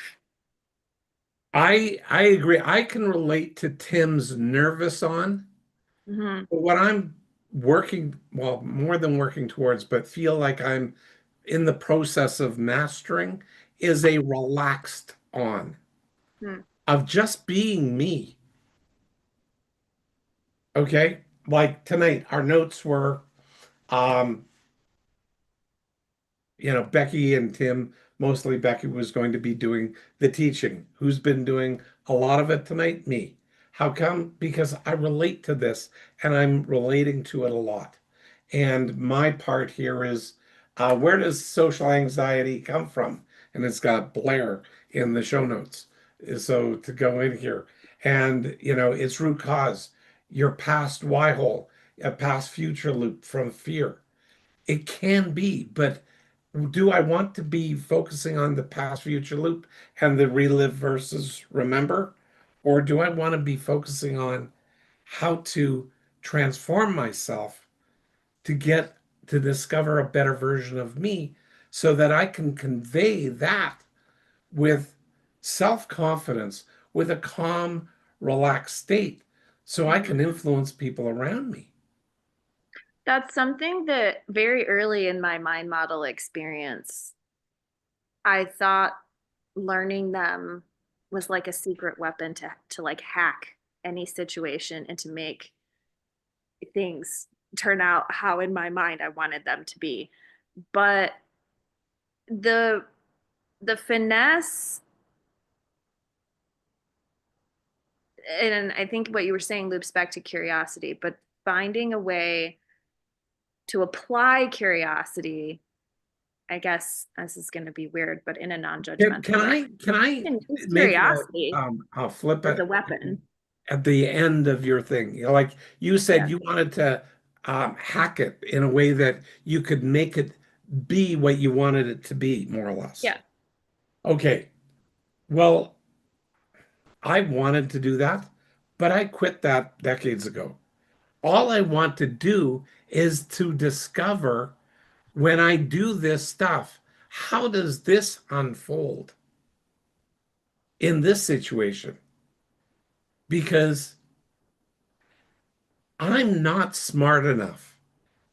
I agree. I can relate to Tim's nervous on. Mhm. But what I'm working, well, more than working towards, but feel like I'm in the process of mastering is a relaxed on Hmm. of just being me. Okay. Like tonight, our notes were, um, Becky and Tim, mostly Becky was going to be doing the teaching. Who's been doing a lot of it tonight? Me. How come? Because I relate to this and I'm relating to it a lot. And my part here is where does social anxiety come from? And it's got Blair in the show notes. So to go in here and, its root cause, your past why hole, a past future loop from fear. It can be, but do I want to be focusing on the past future loop and the relive versus remember? Or do I want to be focusing on how to transform myself to get to discover a better version of me so that I can convey that with self-confidence, with a calm, relaxed state, so I can influence people around me? That's something that very early in my mind model experience, I thought learning them was like a secret weapon to like hack any situation and to make things turn out how in my mind I wanted them to be. But the the finesse, and I think what you were saying loops back to curiosity, but finding a way to apply curiosity, I guess this is going to be weird, but in a non-judgmental way. Can I And use make curiosity a flip as it a weapon. at the end of your thing? Like you said, Yeah. you wanted to hack it in a way that you could make it be what you wanted it to be, more or less. Yeah. Okay. Well, I wanted to do that, but I quit that decades ago. All I want to do is to discover when I do this stuff, how does this unfold in this situation? Because I'm not smart enough.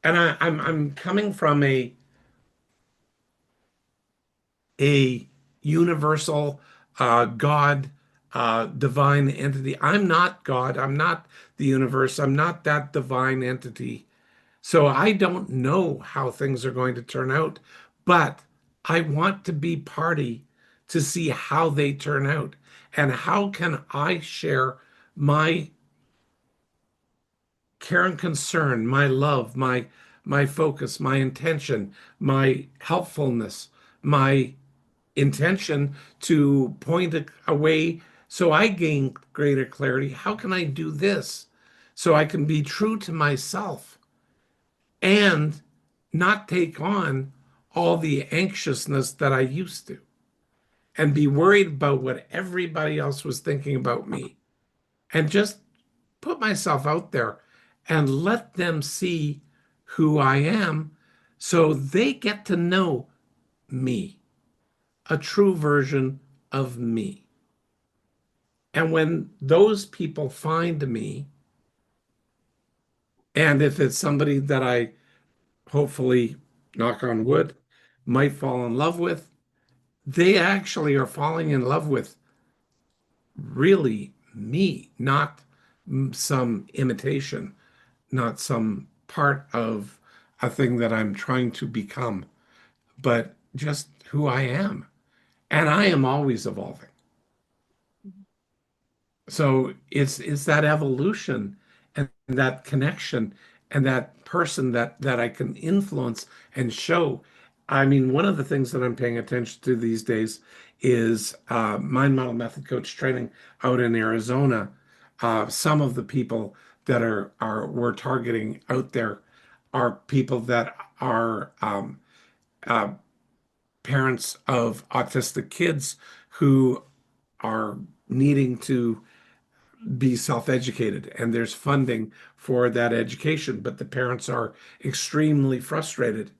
And I'm coming from a universal God, divine entity. I'm not God. I'm not the universe. I'm not that divine entity. So I don't know how things are going to turn out, but I want to be party to see how they turn out. And how can I share my care and concern, my love, my focus, my intention, my helpfulness, my intention to point a way so I gain greater clarity. How can I do this so I can be true to myself and not take on all the anxiousness that I used to and be worried about what everybody else was thinking about me and just put myself out there and let them see who I am so they get to know me, a true version of me. And when those people find me, and if it's somebody that I hopefully, knock on wood, might fall in love with, they actually are falling in love with really me, not some imitation, not some part of a thing that I'm trying to become, but just who I am. And I am always evolving. So it's that evolution and that connection and that person that I can influence and show. I mean, one of the things that I'm paying attention to these days is mind model method coach training out in Arizona. Some of the people that are we're targeting out there are people that are uh, parents of autistic kids who are needing to be self-educated, and there's funding for that education, but the parents are extremely frustrated.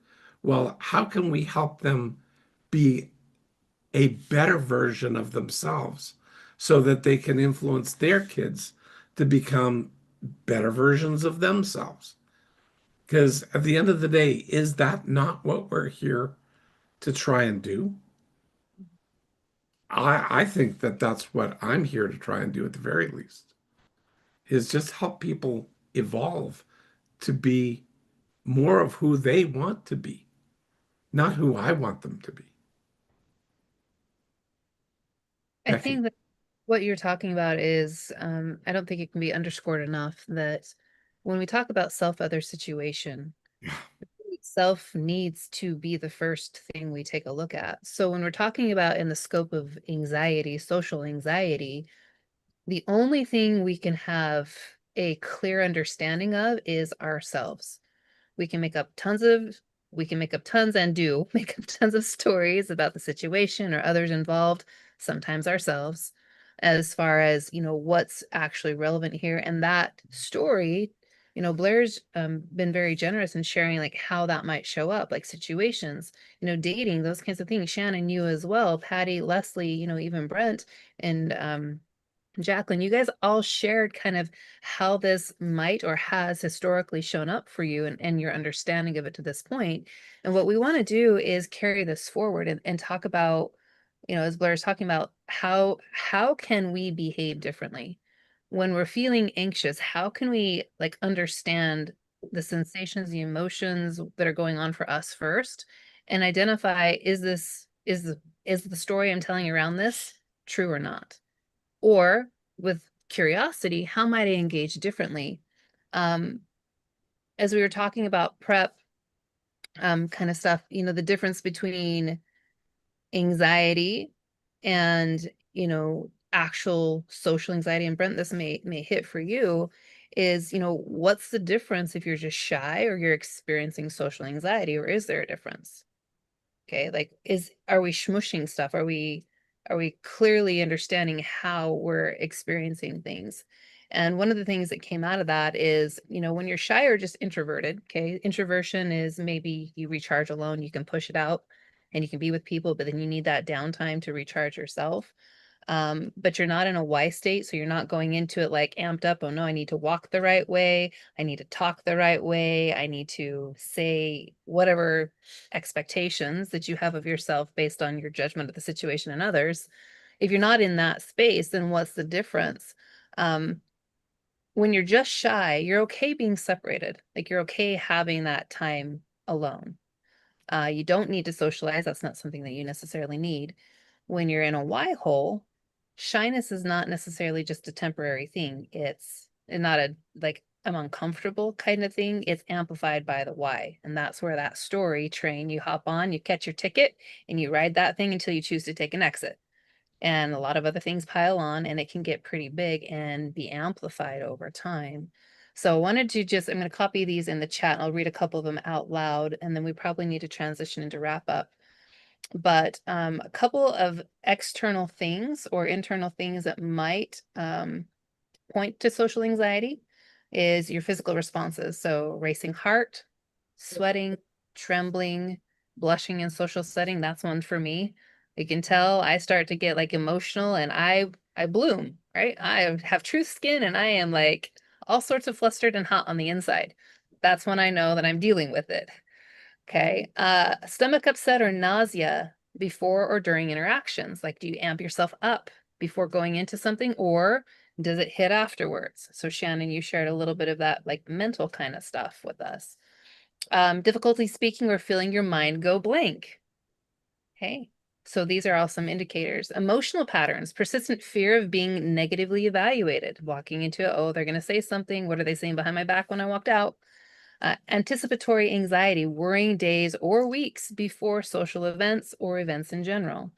Well, how can we help them be a better version of themselves so that they can influence their kids to become better versions of themselves? Because at the end of the day, is that not what we're here to try and do? I think that that's what I'm here to try and do at the very least, is just help people evolve to be more of who they want to be, not who I want them to be. I Becky. think that what you're talking about is, I don't think it can be underscored enough that when we talk about self-other situation, self needs to be the first thing we take a look at. So when we're talking about in the scope of anxiety, social anxiety, the only thing we can have a clear understanding of is ourselves. We can make up tons of, we can make up tons and do make up tons of stories about the situation or others involved, sometimes ourselves, as far as, what's actually relevant here. And that story, Blair's been very generous in sharing like how that might show up, like situations, dating, those kinds of things. Shannon, you as well, Patty, Leslie, even Brent, and Jacqueline, you guys all shared kind of how this might or has historically shown up for you and your understanding of it to this point. And what we want to do is carry this forward and talk about, as Blair's talking about, how can we behave differently when we're feeling anxious? How can we like understand the sensations, the emotions that are going on for us first, and identify, is the story I'm telling around this true or not? Or with curiosity, how might I engage differently? Um, as we were talking about prep kind of stuff, the difference between anxiety and, actual social anxiety, and Brent, this may hit for you, is, what's the difference if you're just shy or you're experiencing social anxiety, or is there a difference? Okay, like are we smushing stuff? Are we clearly understanding how we're experiencing things? And one of the things that came out of that is, when you're shy or just introverted, okay, introversion is maybe you recharge alone, you can push it out and you can be with people, but then you need that downtime to recharge yourself. But you're not in a Y state, so you're not going into it like amped up. Oh no, I need to walk the right way. I need to talk the right way. I need to say whatever expectations that you have of yourself based on your judgment of the situation and others. If you're not in that space, then what's the difference? Um, when you're just shy, you're okay being separated. Like you're okay having that time alone. You don't need to socialize. That's not something that you necessarily need. When you're in a Y hole, shyness is not necessarily just a temporary thing. It's not a like I'm uncomfortable kind of thing. It's amplified by the Y. And that's where that story train, you hop on, you catch your ticket, and you ride that thing until you choose to take an exit. And a lot of other things pile on, and it can get pretty big and be amplified over time. So I wanted to just, I'm going to copy these in the chat. I'll read a couple of them out loud, and then we probably need to transition into wrap up. But a couple of external things or internal things that might point to social anxiety is your physical responses. So racing heart, sweating, trembling, blushing in social setting. That's one for me. You can tell I start to get like emotional and I bloom, right? I have truth skin and I am like all sorts of flustered and hot on the inside. That's when I know that I'm dealing with it. Okay. Stomach upset or nausea before or during interactions. Like, do you amp yourself up before going into something, or Does it hit afterwards? So Shannon, you shared a little bit of that like mental kind of stuff with us. Difficulty speaking or feeling your mind go blank. Okay. So these are all some indicators. Emotional patterns, persistent fear of being negatively evaluated, walking into it, oh, they're going to say something. What are they saying behind my back when I walked out? Anticipatory anxiety, worrying days or weeks before social events or events in general.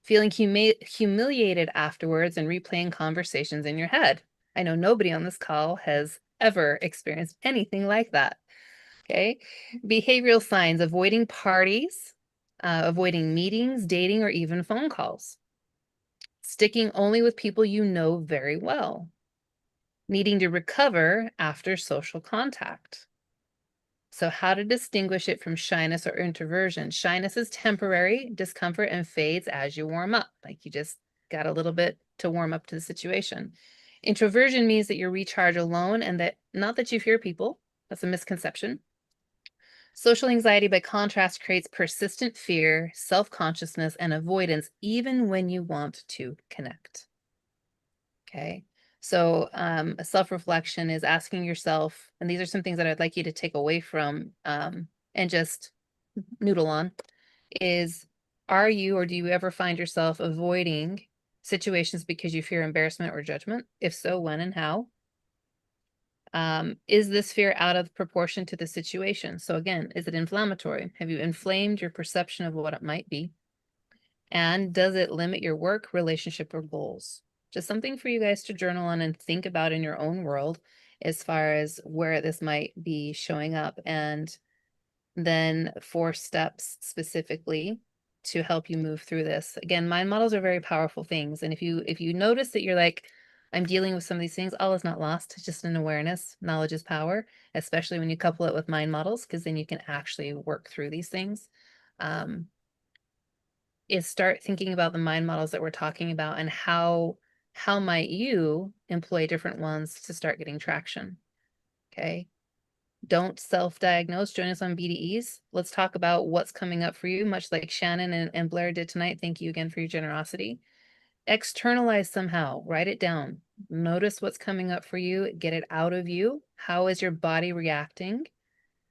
Feeling humiliated afterwards and replaying conversations in your head. I know nobody on this call has ever experienced anything like that. Okay. Behavioral signs, avoiding parties, avoiding meetings, dating, or even phone calls. Sticking only with people you know very well. Needing to recover after social contact. So how to distinguish it from shyness or introversion. Shyness is temporary discomfort and fades as you warm up. Like you just got a little bit to warm up to the situation. Introversion means that you recharge alone and that not that you fear people. That's a misconception. Social anxiety, by contrast, creates persistent fear, self-consciousness, and avoidance, even when you want to connect. Okay. So a self-reflection is asking yourself, and these are some things that I'd like you to take away from and just noodle on, is are you or do you ever find yourself avoiding situations because you fear embarrassment or judgment? If so, when and how? Is this fear out of proportion to the situation? So again, is it inflammatory? Have you inflamed your perception of what it might be? And does it limit your work, relationship, or goals? Just something for you guys to journal on and think about in your own world as far as where this might be showing up. And then 4 steps specifically to help you move through this. Again, mind models are very powerful things. And if you notice that you're like, I'm dealing with some of these things, all is not lost. It's just an awareness. Knowledge is power, especially when you couple it with mind models, because then you can actually work through these things. Is start thinking about the mind models that we're talking about and how might you employ different ones to start getting traction. Okay. Don't self-diagnose. Join us on BDEs. Let's talk about what's coming up for you, much like Shannon and Blair did tonight. Thank you again for your generosity. Externalize somehow. Write it down. Notice what's coming up for you. Get it out of you. How is your body reacting?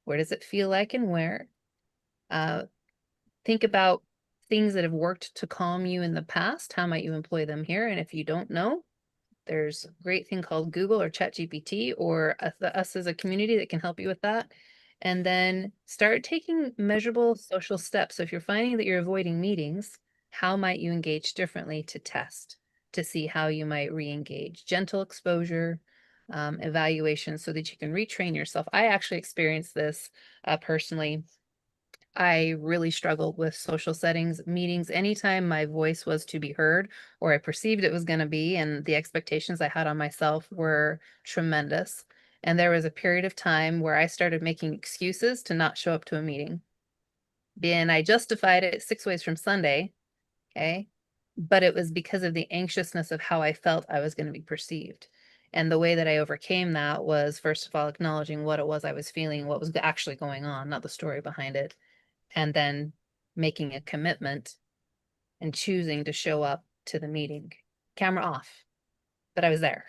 Where does it feel like and where? Think about things that have worked to calm you in the past. How might you employ them here? And if you don't know, there's a great thing called Google or ChatGPT or us as a community that can help you with that. And then start taking measurable social steps. So if you're finding that you're avoiding meetings, how might you engage differently to test, to see how you might re-engage? Gentle exposure, evaluation so that you can retrain yourself. I actually experienced this personally. I really struggled with social settings, meetings, anytime my voice was to be heard or I perceived it was going to be, and the expectations I had on myself were tremendous. And there was a period of time where I started making excuses to not show up to a meeting. And I justified it 6 ways from Sunday, okay? But it was because of the anxiousness of how I felt I was going to be perceived. And the way that I overcame that was, first of all, acknowledging what it was I was feeling, what was actually going on, not the story behind it, and then making a commitment and choosing to show up to the meeting. Camera off, but I was there.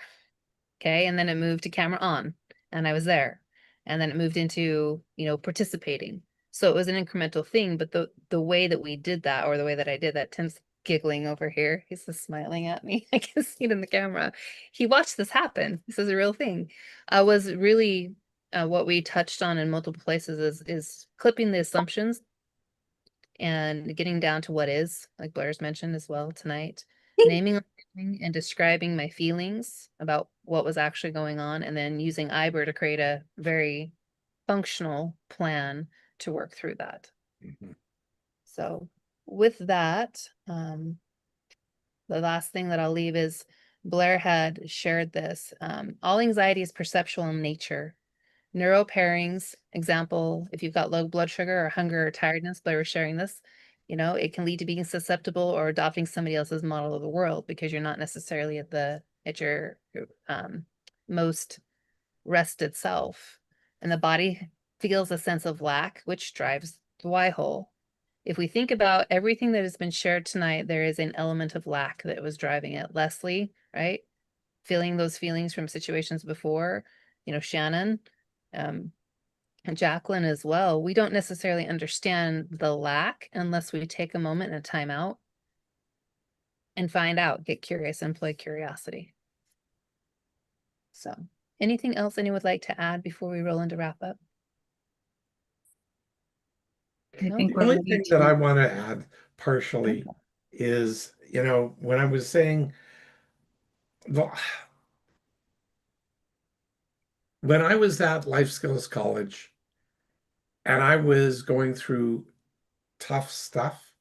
Okay. And then it moved to camera on and I was there. And then it moved into, participating. So it was an incremental thing, but the way that we did that, or the way that I did that, Tim's giggling over here. He's just smiling at me. I can see it in the camera. He watched this happen. This is a real thing. Was really what we touched on in multiple places is clipping the assumptions and getting down to what is, like Blair's mentioned as well tonight, naming and describing my feelings about what was actually going on, and then using IBER to create a very functional plan to work through that. Mhm. So with that, the last thing that I'll leave is Blair had shared this. All anxiety is perceptual in nature. Neuro pairings, example, if you've got low blood sugar or hunger or tiredness, Blair was sharing this, it can lead to being susceptible or adopting somebody else's model of the world because you're not necessarily at your most rested self. And the body feels a sense of lack, which drives the why hole. If we think about everything that has been shared tonight, there is an element of lack that was driving it. Leslie, right? feeling those feelings from situations before, Shannon, and Jacqueline as well. We don't necessarily understand the lack unless we take a moment and a time out and find out, get curious, employ curiosity. So anything else anyone would like to add before we roll into wrap up? I No? think The we're only ready thing that I want to add partially is, when I was saying, when I was at Life Skills College and I was going through tough stuff,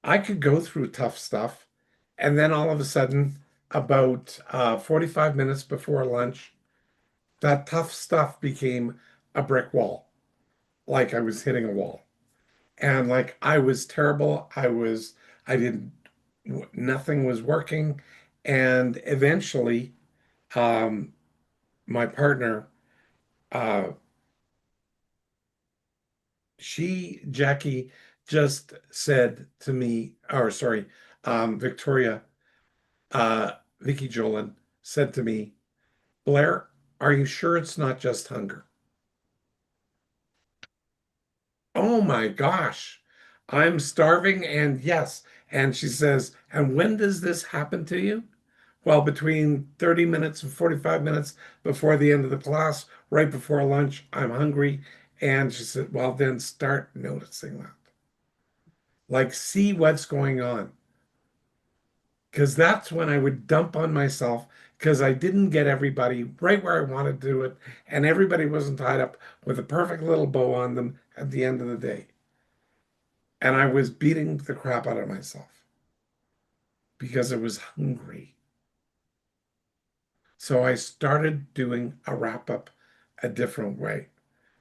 I could go through tough stuff, and then all of a sudden, about 45 minutes before lunch, that tough stuff became a brick wall, like I was hitting a wall. And like I was terrible. I didn't, nothing was working. And eventually, um, my partner, uh, Jackie, just said to me, or sorry, Victoria, Vicky Jolin said to me, Blair, are you sure it's not just hunger? Oh my gosh, I'm starving. And yes. And she says, and when does this happen to you? Well, between 30 minutes and 45 minutes before the end of the class, right before lunch, I'm hungry. And she said, well, then start noticing that. Like, see what's going on. Because that's when I would dump on myself because I didn't get everybody right where I wanted to do it. And everybody wasn't tied up with a perfect little bow on them at the end of the day. And I was beating the crap out of myself because I was hungry. So I started doing a wrap up a different way.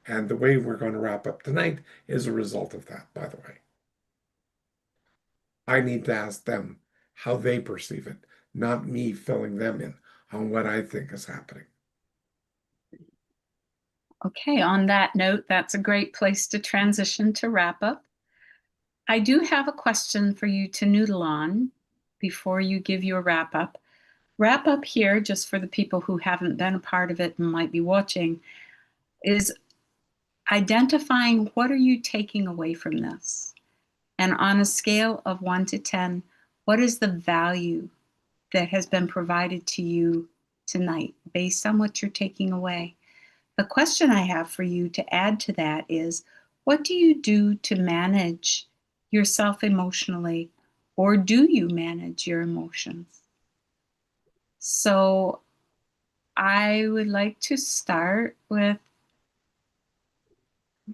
And the way we're going to wrap up tonight is a result of that, by the way. I need to ask them how they perceive it, not me filling them in on what I think is happening. Okay, on that note, that's a great place to transition to wrap up. I do have a question for you to noodle on before you give your wrap up. Wrap up here, just for the people who haven't been a part of it and might be watching, is identifying what are you taking away from this? And on a scale of 1 to 10, what is the value that has been provided to you tonight based on what you're taking away? The question I have for you to add to that is, what do you do to manage yourself emotionally, or do you manage your emotions? So I would like to start with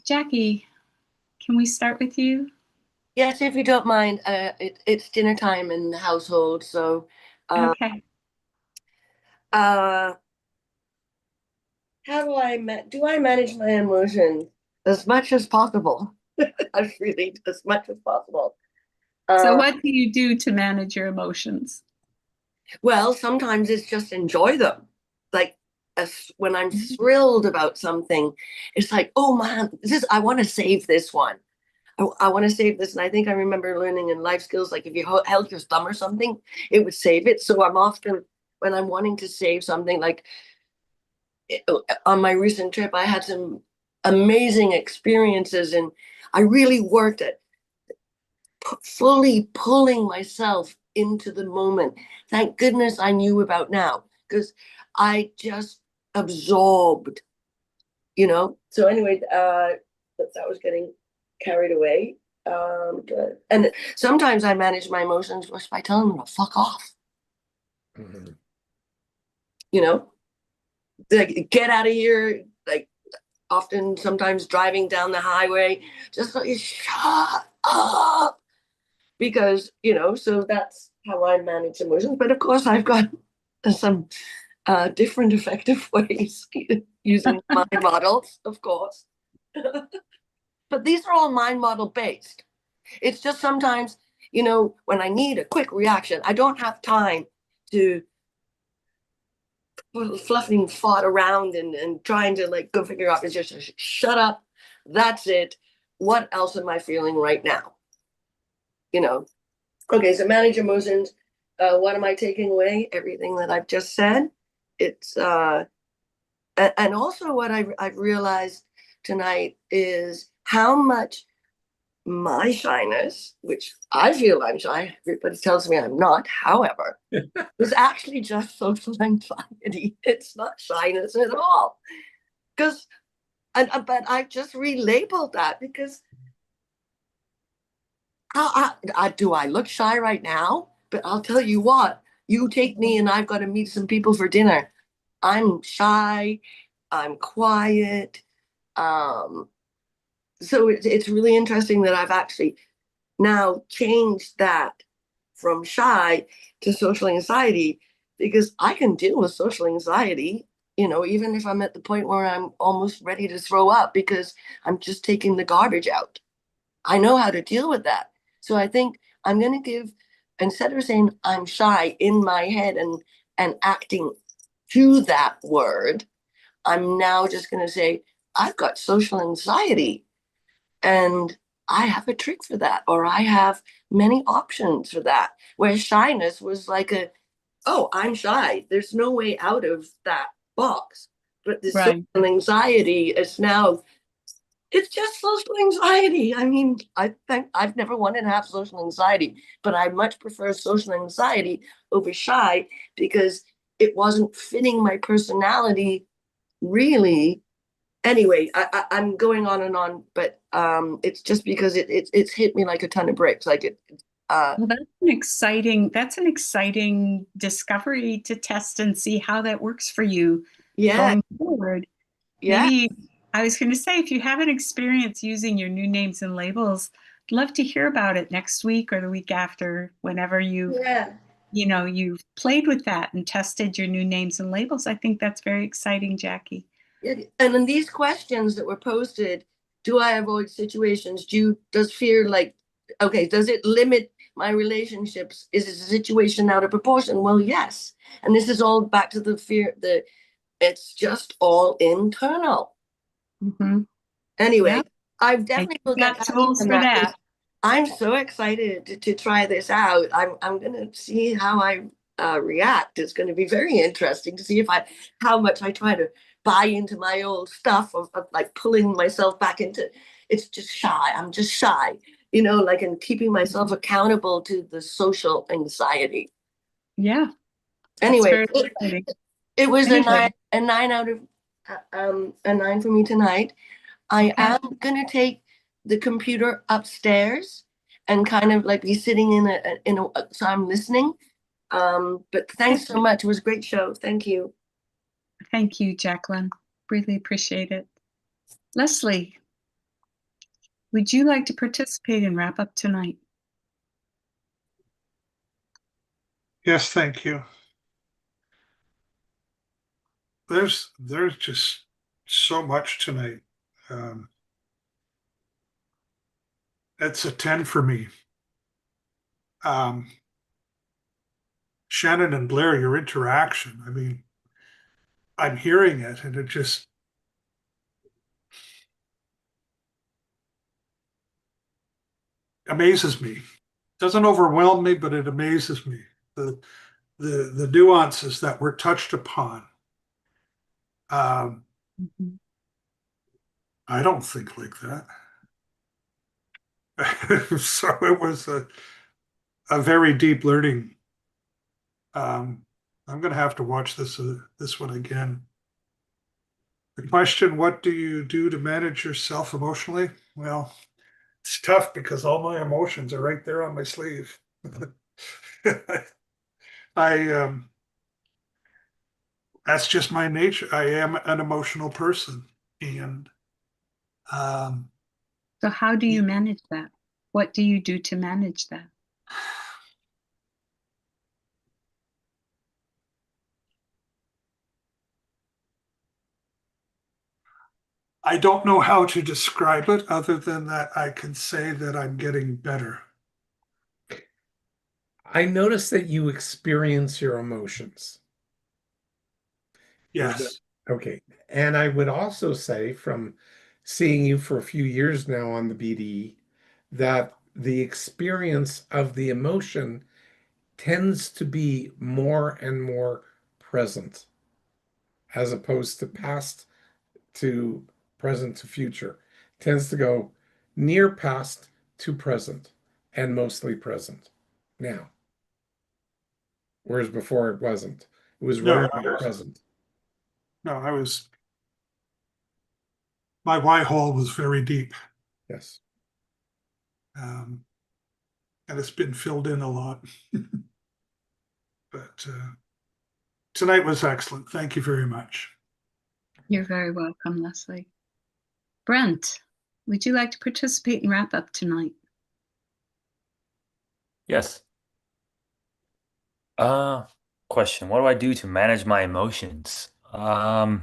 Jackie. Can we start with you? Yes, if you don't mind. It's dinner time in the household, so Okay. how do I manage my emotions as much as possible? I really, as much as possible. So what do you do to manage your emotions? Well, sometimes it's just enjoy them. Like when I'm thrilled about something, it's like, oh man, I want to save this one. I want to save this. And I think I remember learning in life skills, like if you held your thumb or something, it would save it. So I'm often, when I'm wanting to save something, like on my recent trip, I had some amazing experiences, and I really worked at fully pulling myself into the moment. Thank goodness I knew about now, because I just absorbed, So anyway, that was getting carried away. And sometimes I manage my emotions just by telling them to fuck off. Mhm. Like, get out of here. Like, often, sometimes driving down the highway, just like, shut up. Because, so that's how I manage emotions. But of course, I've got some different effective ways using mind models, of course. But these are all mind model based. It's just sometimes, when I need a quick reaction, I don't have time to fluffing fought around and trying to like go figure out. It's just shut up. That's it. What else am I feeling right now? Okay, so manage emotions. What am I taking away? Everything that I've just said. It's and also what I've realized tonight is how much my shyness, which I feel I'm shy, everybody tells me I'm not, however, is actually just social anxiety. It's not shyness at all. Because, but I've just relabeled that because do I look shy right now? But I'll tell you what, you take me and I've got to meet some people for dinner. I'm shy, I'm quiet. Um, so it's really interesting that I've actually now changed that from shy to social anxiety because I can deal with social anxiety, even if I'm at the point where I'm almost ready to throw up because I'm just taking the garbage out. I know how to deal with that. So I think I'm going to give, instead of saying I'm shy in my head and acting to that word, I'm now just going to say I've got social anxiety and I have a trick for that, or I have many options for that. Where shyness was like oh, I'm shy. There's no way out of that box. But the Right. social anxiety is now, it's just social anxiety. I mean, I think I've never wanted to have social anxiety, but I much prefer social anxiety over shy because it wasn't fitting my personality really. Anyway, I'm going on and on, but it's just because it's hit me like a ton of bricks. Like it. Well, that's an exciting discovery to test and see how that works for you Yeah, going forward. yeah, Maybe I was going to say, if you have an experience using your new names and labels, I'd love to hear about it next week or the week after, whenever yeah. you've played with that and tested your new names and labels. I think that's very exciting, Jackie. Yeah. And then these questions that were posted, do I avoid situations? Does fear like, okay, does it limit my relationships? Is it a situation out of proportion? Well, yes. And this is all back to the fear, it's just all internal. Mm-hmm. Anyway, Yeah. I And definitely will you've get got back tools on for that. that. I'm so excited to try this out. I'm gonna see how I react. It's going to be very interesting to see how much I try to buy into my old stuff of like pulling myself back into. It's just shy. I'm just shy, like and keeping myself accountable to the social anxiety. Yeah, that's Anyway, very exciting. it was Anyway, a nine out of a nine for me tonight. I okay. am gonna take the computer upstairs and kind of like be sitting in a so I'm listening. But thanks so much. It was a great show. Thank you. Thank you, Jacqueline. Really appreciate it. Leslie, would you like to participate and wrap up tonight? Yes, thank you. There's just so much tonight. Um, that's a 10 for me. Um, Shannon and Blair, your interaction. I mean, I'm hearing it and it just amazes me. Doesn't overwhelm me, but it amazes me. The nuances that were touched upon. Um, Mhm. I don't think like that. So it was a very deep learning. I'm going to have to watch this one again. The question, what do you do to manage yourself emotionally? Well, it's tough because all my emotions are right there on my sleeve. I That's just my nature. I am an emotional person, and um, So how do you manage that? What do you do to manage that? I don't know how to describe it other than that I can say that I'm getting better. I notice that you experience your emotions. Is that Yes. okay? And I would also say, from seeing you for a few years now on the BD, that the experience of the emotion tends to be more and more present as opposed to past to present to future. Tends to go near past to present and mostly present now. Whereas before it wasn't. It was No, rarely present. no, my why hole was very deep. Yes. And it's been filled in a lot. But tonight was excellent. Thank you very much. You're very welcome, Leslie. Brent, would you like to participate and wrap up tonight? Yes. Question. What do I do to manage my emotions? I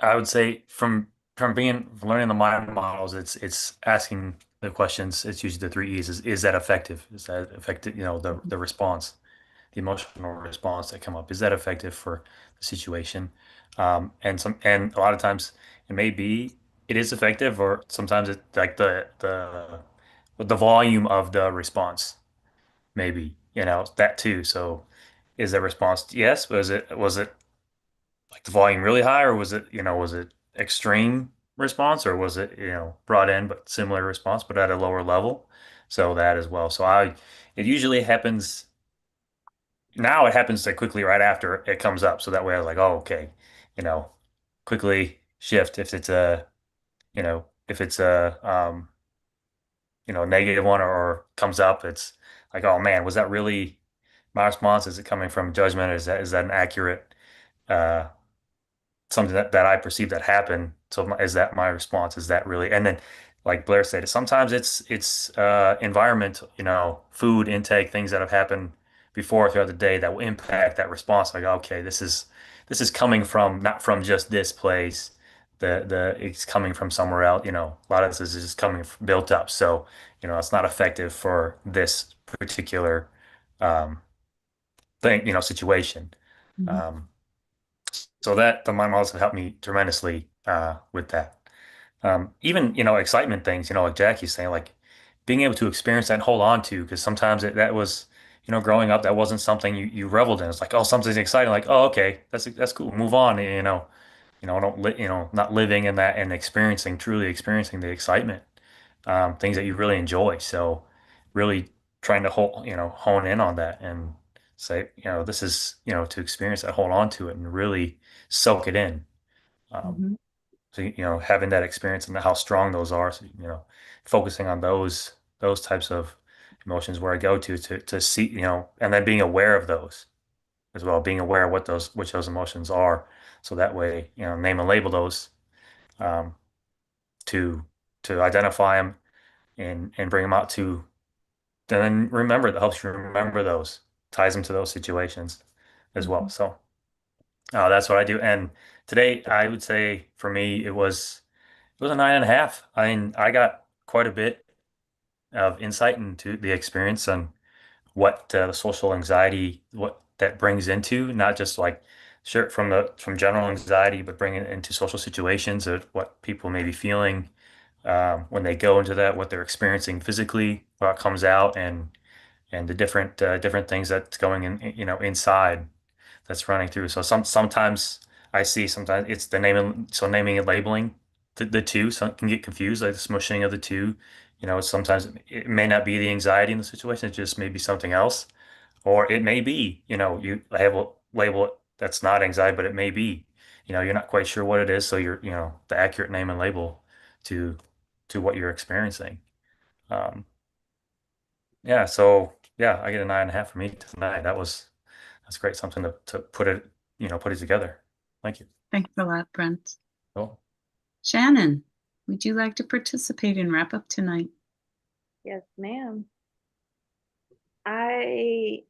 would say from learning the mind models, it's asking the questions. It's usually the three E's. Is that effective? Is that effective? The response, the emotional response that come up. Is that effective for the situation? And a lot of times it is effective, or sometimes it like the volume of the response, maybe, that too. So is that response yes? Was it like the volume really high, or was it extreme response, or was it, brought in but similar response but at a lower level? So that as well. It usually happens now. It happens like quickly right after it comes up. So that way I was like, oh, okay, you know, quickly shift if it's a negative one, or comes up. It's like, oh man, was that really my response? Is it coming from judgment? Is that an accurate uh something that I perceive that happened? So is that my response? Is that really? And then, like Blair said, sometimes it's environment, food intake, things that have happened before throughout the day that will impact that response. Like, okay, this is coming from, not from just this place. It's coming from somewhere else. A lot of this is just coming built up. So, it's not effective for this particular um, thing, situation. Mhm. Um, so that the mind models have helped me tremendously with that. Even excitement things, like Jackie's saying, like being able to experience that and hold on to, because sometimes that was, growing up, that wasn't something you reveled in. It's like, oh, something's exciting, like, oh, okay, that's cool, move on. Don't not living in that and truly experiencing the excitement, things that you really enjoy. So really trying to hone in on that and say, this is, to experience that, hold on to it and really soak it in. Um, Mhm. so, having that experience and how strong those are. So, focusing on those types of emotions where I go to see, and then being aware of those as well, being aware of which those emotions are. So that way, name and label those, um, to identify them and bring them out to, and then remember, that helps you remember those, ties them to those situations as well. Mhm. So that's what I do. And today, I would say for me, it was a 9.5. I mean, I got quite a bit of insight into the experience and what the social anxiety, what that brings into, not just like sure from general anxiety, but bringing it into social situations of what people may be feeling when they go into that, what they're experiencing physically, what comes out, and the different things that's going in, inside, that's running through. So sometimes I see, sometimes it's the naming and labeling the two. Some can get confused, like the smushing of the two. Sometimes it may not be the anxiety in the situation, it just may be something else. Or it may be, you label it that's not anxiety, but it may be, you're not quite sure what it is. So you're, the accurate name and label to what you're experiencing. Um, yeah, so yeah, I get a 9.5 for me tonight. That's great. Something to put it together. Thank you. Thanks a lot, Brent. Cool. Shannon, would you like to participate and wrap up tonight? Yes, ma'am. I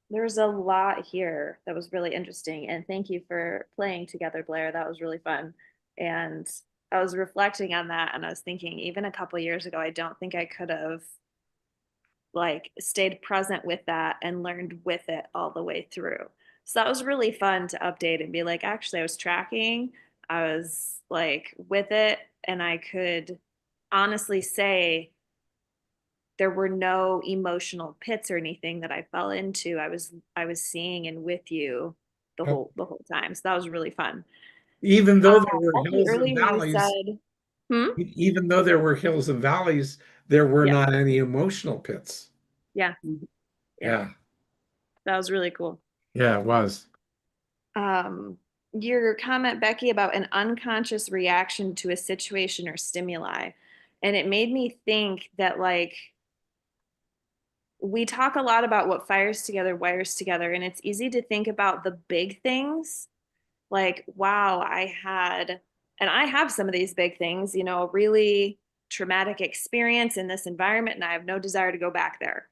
there's a lot here that was really interesting, and thank you for playing together, Blair. That was really fun. And I was reflecting on that, and I was thinking, even a couple years ago, I don't think I could have like stayed present with that and learned with it all the way through. So that was really fun to update and be like, actually, I was tracking, I was like with it, and I could honestly say there were no emotional pits or anything that I fell into. I was seeing and with you the whole time. So that was really fun. Even though there were Becky, hills and earlier you valleys, said, hmm? even though there were hills and valleys, there were Yeah, not any emotional pits. yeah, yeah. Yeah. That was really cool. Yeah, it was. Your comment, Becky, about an unconscious reaction to a situation or stimuli. And it made me think that, like, we talk a lot about what fires together, wires together, and it's easy to think about the big things. Like, wow, and I have some of these big things, a really traumatic experience in this environment, and I have no desire to go back there.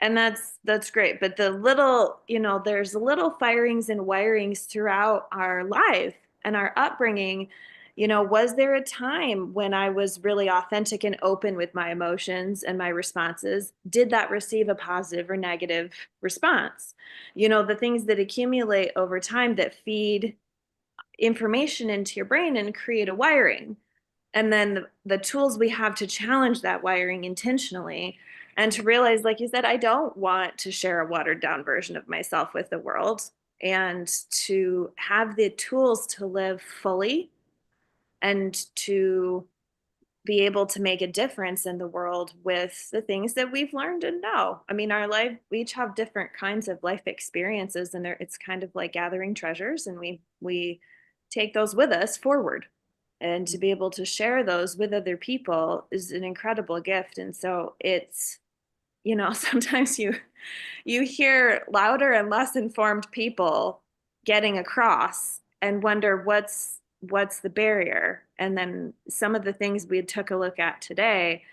And that's great. But the little, there's little firings and wirings throughout our life and our upbringing. Was there a time when I was really authentic and open with my emotions and my responses? Did that receive a positive or negative response? The things that accumulate over time that feed information into your brain and create a wiring. And then the tools we have to challenge that wiring intentionally and to realize, like you said, I don't want to share a watered down version of myself with the world, and to have the tools to live fully and to be able to make a difference in the world with the things that we've learned and know. I mean, our life, we each have different kinds of life experiences, and it's kind of like gathering treasures, and we take those with us forward. And to be able to share those with other people is an incredible gift. And so it's, sometimes you hear louder and less informed people getting across and wonder what's the barrier. And then some of the things we took a look at today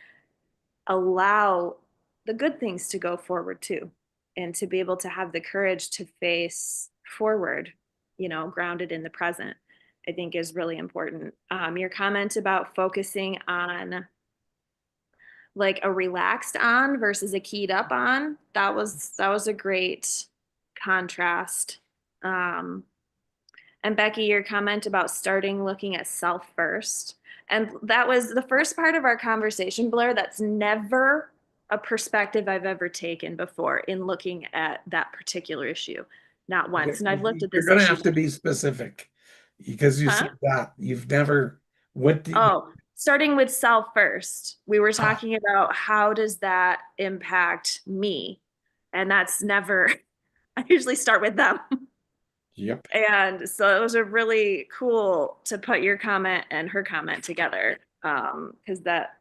allow the good things to go forward too, and to be able to have the courage to face forward, grounded in the present, I think is really important. Your comment about focusing on like a relaxed on versus a keyed up on, that was a great contrast. Um, and Becky, your comment about starting looking at self first. And that was the first part of our conversation, Blair. That's never a perspective I've ever taken before in looking at that particular issue. Not once. And I've looked at You're this going to issue. have to be specific because you Huh? said that you've never, what do you, Oh, starting with self first. We were talking about how does that impact me? And that's never, I usually start with them. yep. And so it was a really cool to put your comment and her comment together. Because that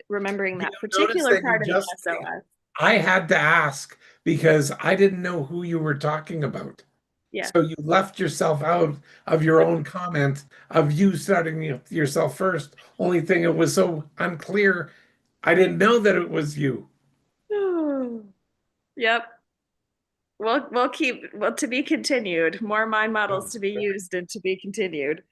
remembering that Notice particular that you part of the just, SOS. I had to ask because I didn't know who you were talking about. Yeah. So you left yourself out of your own comment of you starting yourself first. Only thing, it was so unclear. I didn't know that it was you. Yep. We'll keep, well, to be continued. More mind models Oh, to be used and to be continued.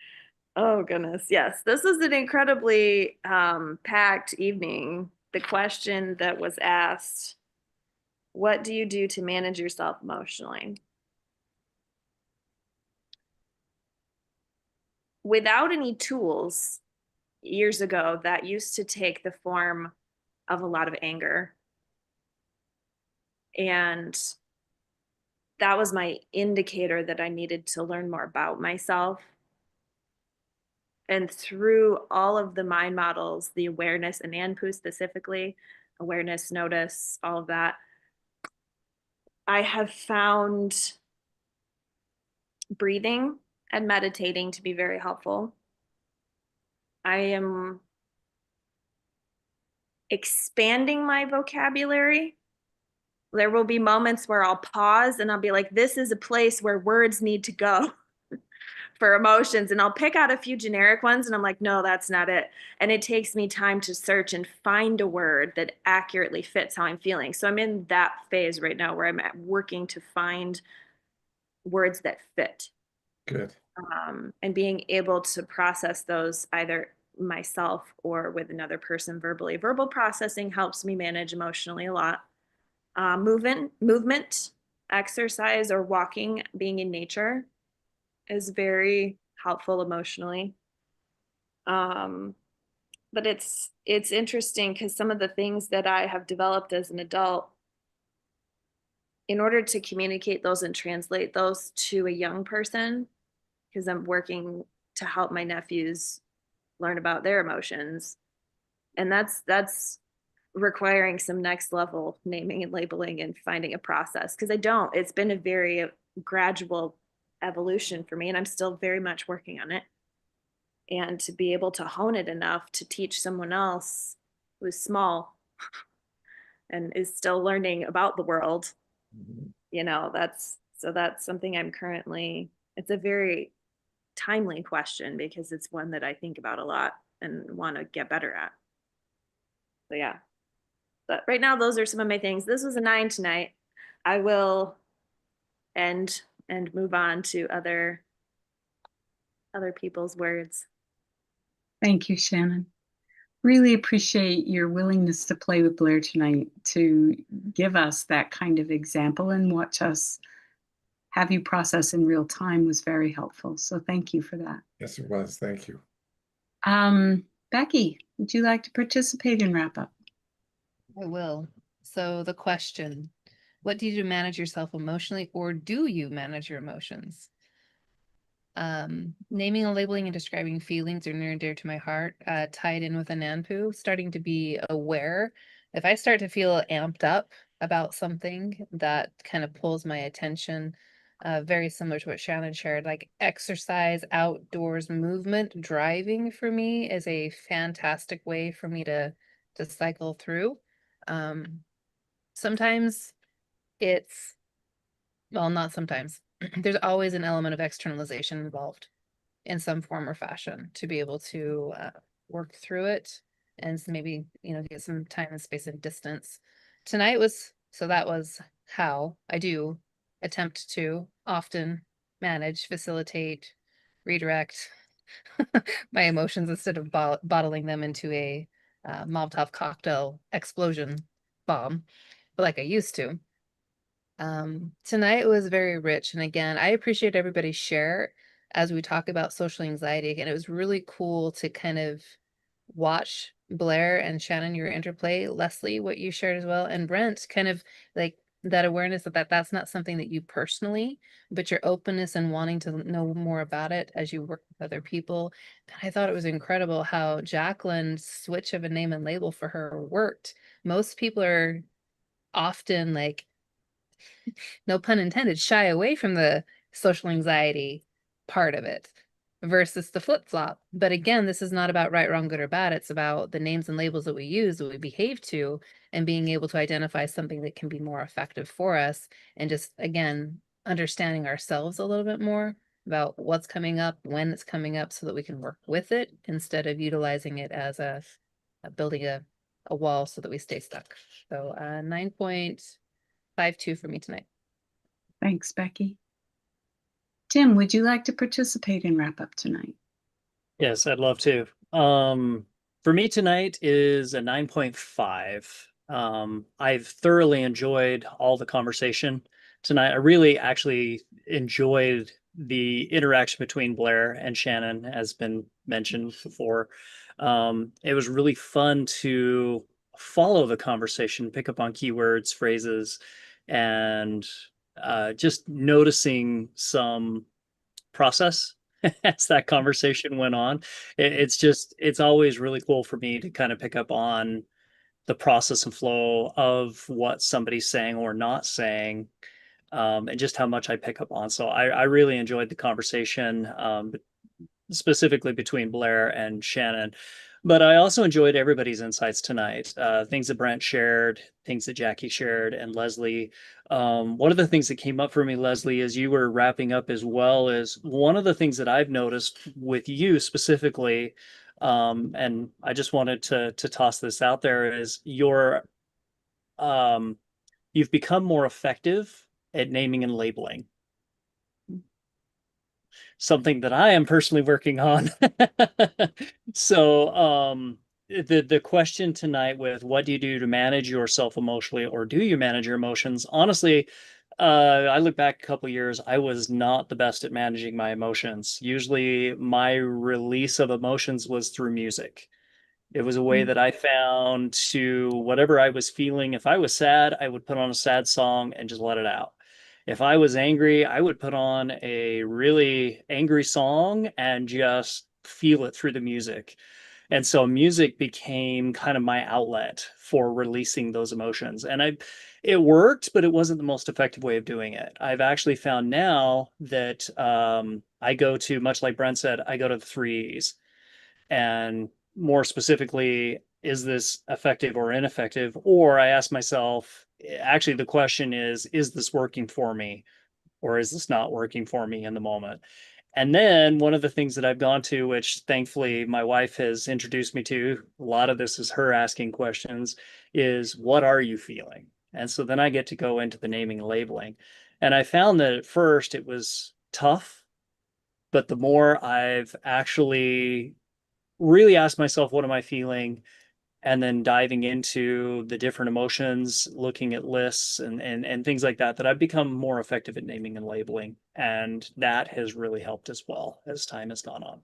Oh goodness, yes. This was an incredibly packed evening. The question that was asked, what do you do to manage yourself emotionally? Without any tools, years ago, that used to take the form of a lot of anger. And that was my indicator that I needed to learn more about myself. And through all of the mind models, the awareness and ANPU specifically, awareness, notice, all of that, I have found breathing and meditating to be very helpful. I am expanding my vocabulary. There will be moments where I'll pause and I'll be like, this is a place where words need to go for emotions. And I'll pick out a few generic ones and I'm like, no, that's not it. And it takes me time to search and find a word that accurately fits how I'm feeling. So I'm in that phase right now where I'm working to find words that fit. Good. And being able to process those either myself or with another person verbally. Verbal processing helps me manage emotionally a lot. Movement, exercise, or walking, being in nature is very helpful emotionally. but it's interesting because some of the things that I have developed as an adult, in order to communicate those and translate those to a young person, because I'm working to help my nephews learn about their emotions, and that's requiring some next level naming and labeling and finding a process, because it's been a very gradual evolution for me, and I'm still very much working on it. And to be able to hone it enough to teach someone else who's small and is still learning about the world, that's something I'm currently, it's a very timely question because it's one that I think about a lot and want to get better at. So yeah, but right now those are some of my things. This was a 9 tonight. I will end and move on to other people's words. Thank you, Shannon. Really appreciate your willingness to play with Blair tonight, to give us that kind of example and watch us have you process in real time was very helpful. So thank you for that. Yes, it was. Thank you. Becky, would you like to participate in wrap up? I will. So the question, what do you do to manage yourself emotionally, or do you manage your emotions? Naming and labeling and describing feelings are near and dear to my heart, tied in with a nanpoo, starting to be aware. If I start to feel amped up about something, that kind of pulls my attention, very similar to what Shannon shared, like exercise, outdoors movement, driving for me is a fantastic way for me to cycle through. Sometimes it's, well, not sometimes. There's always an element of externalization involved in some form or fashion to be able to work through it and maybe, get some time and space and distance. Tonight was, so that was how I do attempt to often manage, facilitate, redirect my emotions instead of bottling them into a Molotov cocktail explosion bomb, but like I used to. Tonight was very rich. And again, I appreciate everybody's share as we talk about social anxiety. Again, it was really cool to kind of watch Blair and Shannon, your interplay, Leslie, what you shared as well, and Brent, kind of like that awareness that that's not something that you personally, but your openness and wanting to know more about it as you work with other people. And I thought it was incredible how Jacqueline's switch of a name and label for her worked. Most people are often like, no pun intended, shy away from the social anxiety part of it versus the flip flop. But again, this is not about right, wrong, good, or bad. It's about the names and labels that we use, that we behave to, and being able to identify something that can be more effective for us. And just, again, understanding ourselves a little bit more about what's coming up, when it's coming up, so that we can work with it instead of utilizing it as a building a wall so that we stay stuck. So 9.52 for me tonight. Thanks, Becky. Tim, would you like to participate in wrap up tonight? Yes, I'd love to. For me tonight is a 9.5. I've thoroughly enjoyed all the conversation tonight. I really actually enjoyed the interaction between Blair and Shannon, has been mentioned before. It was really fun to follow the conversation, pick up on keywords, phrases, and just noticing some process as that conversation went on. It's always really cool for me to kind of pick up on the process and flow of what somebody's saying or not saying, and just how much I pick up on. So I really enjoyed the conversation, specifically between Blair and Shannon. But I also enjoyed everybody's insights tonight. Things that Brent shared, things that Jackie shared, and Leslie. One of the things that came up for me, Leslie, as you were wrapping up as well, is one of the things that I've noticed with you specifically, and I just wanted to toss this out there, is you've become more effective at naming and labeling, something that I am personally working on. So, the question tonight with what do you do to manage yourself emotionally, or do you manage your emotions? Honestly, I look back a couple years, I was not the best at managing my emotions. Usually my release of emotions was through music. It was a way that I found to whatever I was feeling. If I was sad, I would put on a sad song and just let it out. If I was angry, I would put on a really angry song and just feel it through the music. And so music became kind of my outlet for releasing those emotions. And it worked, but it wasn't the most effective way of doing it. I've actually found now that I go to, much like Brent said, I go to the three E's. And more specifically, is this effective or ineffective? Or I ask myself, actually, the question is this working for me? Or is this not working for me in the moment? And then one of the things that I've gone to, which thankfully my wife has introduced me to, a lot of this is her asking questions, is what are you feeling? And so then I get to go into the naming and labeling. And I found that at first it was tough, but the more I've actually really asked myself, what am I feeling? And then diving into the different emotions, looking at lists and things like that, that I've become more effective at naming and labeling. And that has really helped as well as time has gone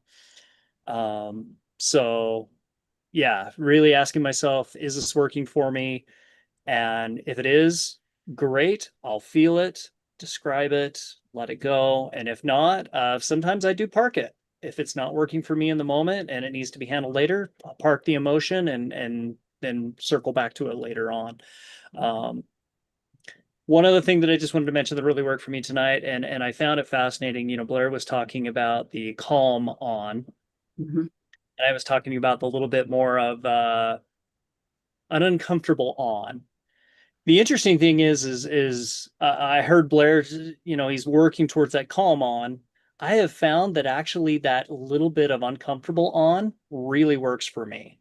on. So yeah, really asking myself, is this working for me? And if it is, great, I'll feel it, describe it, let it go. And if not, sometimes I do park it. If it's not working for me in the moment and it needs to be handled later, I'll park the emotion and then circle back to it later on. Um, One other thing that I just wanted to mention that really worked for me tonight, and I found it fascinating. Blair was talking about the calm on, Mhm. and I was talking about the little bit more of an uncomfortable on. The interesting thing is I heard Blair, he's working towards that calm on. I have found that actually that little bit of uncomfortable on really works for me.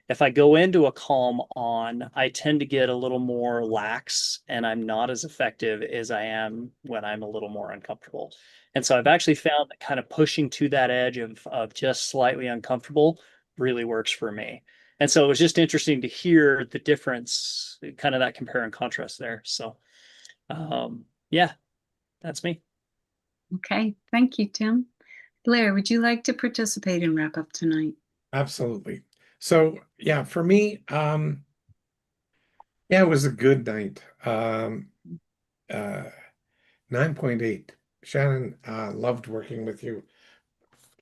If I go into a calm on, I tend to get a little more lax and I'm not as effective as I am when I'm a little more uncomfortable. And so I've actually found that kind of pushing to that edge of just slightly uncomfortable really works for me. And so it was just interesting to hear the difference, kind of that compare and contrast there. So, yeah, that's me. Okay, thank you, Tim. Blair, would you like to participate and wrap up tonight? Absolutely. So yeah, for me, yeah, it was a good night. Uh 9.8. Shannon, loved working with you,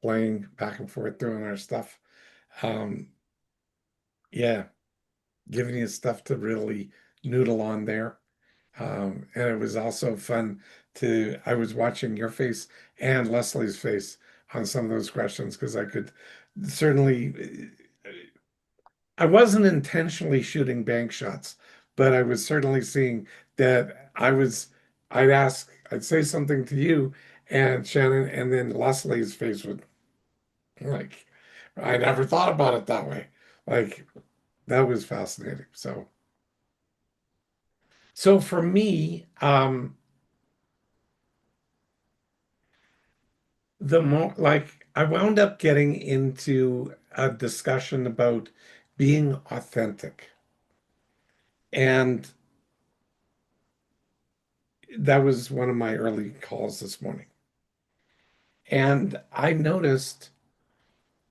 playing back and forth, doing our stuff. Um, yeah, giving you stuff to really noodle on there. And it was also fun I was watching your face and Leslie's face on some of those questions because I could certainly, I wasn't intentionally shooting bank shots, but I was certainly seeing that I'd say something to you and Shannon, and then Leslie's face would like, I never thought about it that way. Like, that was fascinating. So for me, the more like I wound up getting into a discussion about being authentic. And that was one of my early calls this morning. And I noticed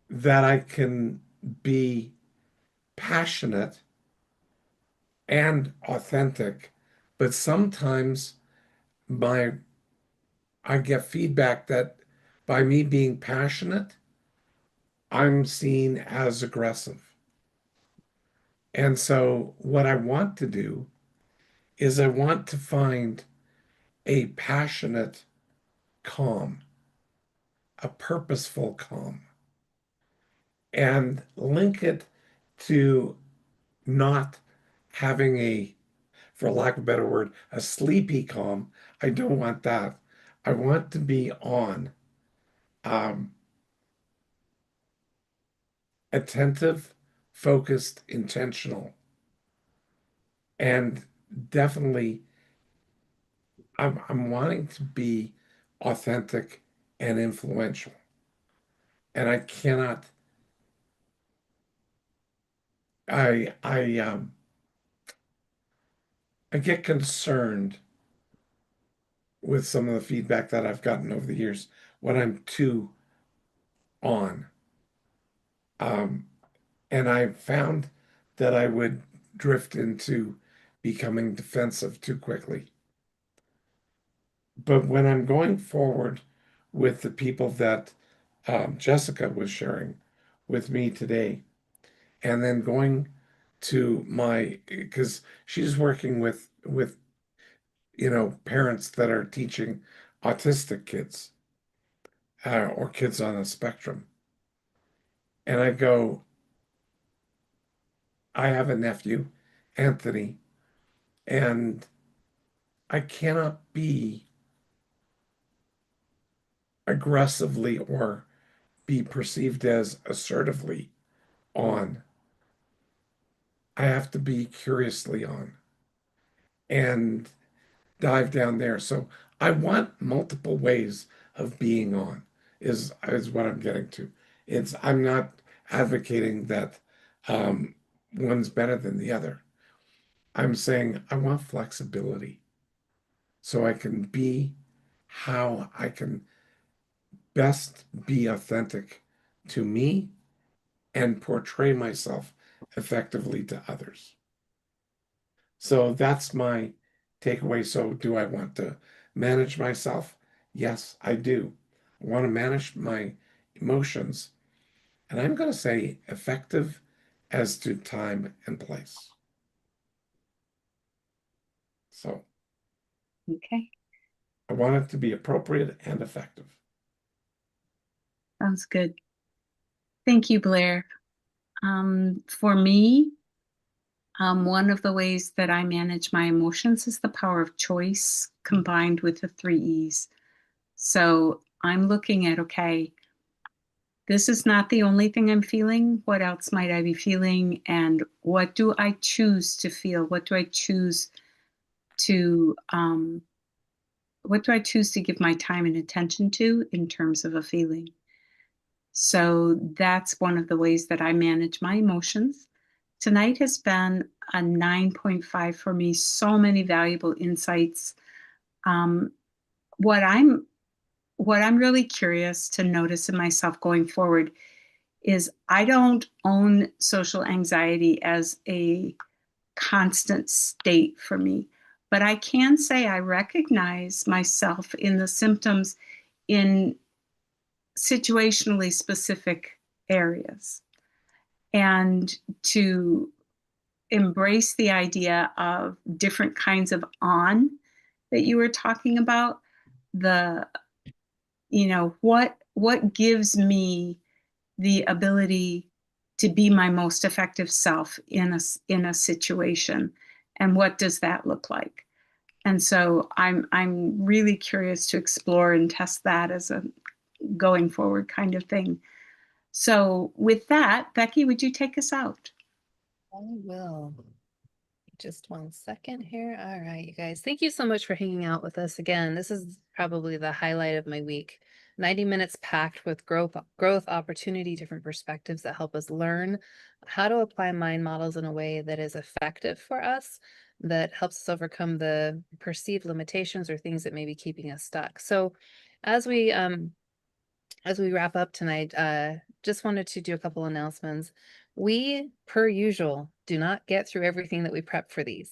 that I can be passionate and authentic, but sometimes my I get feedback that by me being passionate, I'm seen as aggressive. And so what I want to do is I want to find a passionate calm, a purposeful calm, and link it to not having for lack of a better word, a sleepy calm. I don't want that. I want to be on, um, attentive, focused, intentional, and definitely I'm wanting to be authentic and influential. And I cannot, I get concerned with some of the feedback that I've gotten over the years when I'm too on. Um, And I found that I would drift into becoming defensive too quickly. But when I'm going forward with the people that Jessica was sharing with me today, and then going to because she's working with parents that are teaching autistic kids or kids on the spectrum, and I go, I have a nephew, Anthony, and I cannot be aggressively or be perceived as assertively on. I have to be curiously on and dive down there. So I want multiple ways of being on is what I'm getting to. I'm not advocating that um, one's better than the other. I'm saying I want flexibility so I can be how I can best be authentic to me and portray myself effectively to others. So that's my takeaway. So, do I want to manage myself? Yes, I do. I want to manage my emotions. And I'm going to say effective as to time and place. So, Okay, I want it to be appropriate and effective. sounds good. Thank you, Blair. For me, one of the ways that I manage my emotions is the power of choice combined with the 3 E's. So I'm looking at, okay, this is not the only thing I'm feeling. What else might I be feeling? And what do I choose to feel? What do I choose to give my time and attention to in terms of a feeling? So that's one of the ways that I manage my emotions. Tonight has been a 9.5 for me. So many valuable insights. Um, what I'm really curious to notice in myself going forward is I don't own social anxiety as a constant state for me, but I can say I recognize myself in the symptoms in situationally specific areas, and to embrace the idea of different kinds of on that you were talking about. The what gives me the ability to be my most effective self in a situation, and what does that look like? And so I'm really curious to explore and test that as a going forward kind of thing. So with that, Becky, would you take us out? I will. Just 1 second here. All right, you guys. Thank you so much for hanging out with us again. This is probably the highlight of my week. 90 minutes packed with growth opportunity, different perspectives that help us learn how to apply mind models in a way that is effective for us, that helps us overcome the perceived limitations or things that may be keeping us stuck. So as we wrap up tonight, just wanted to do a couple announcements. We, per usual, do not get through everything that we prep for these.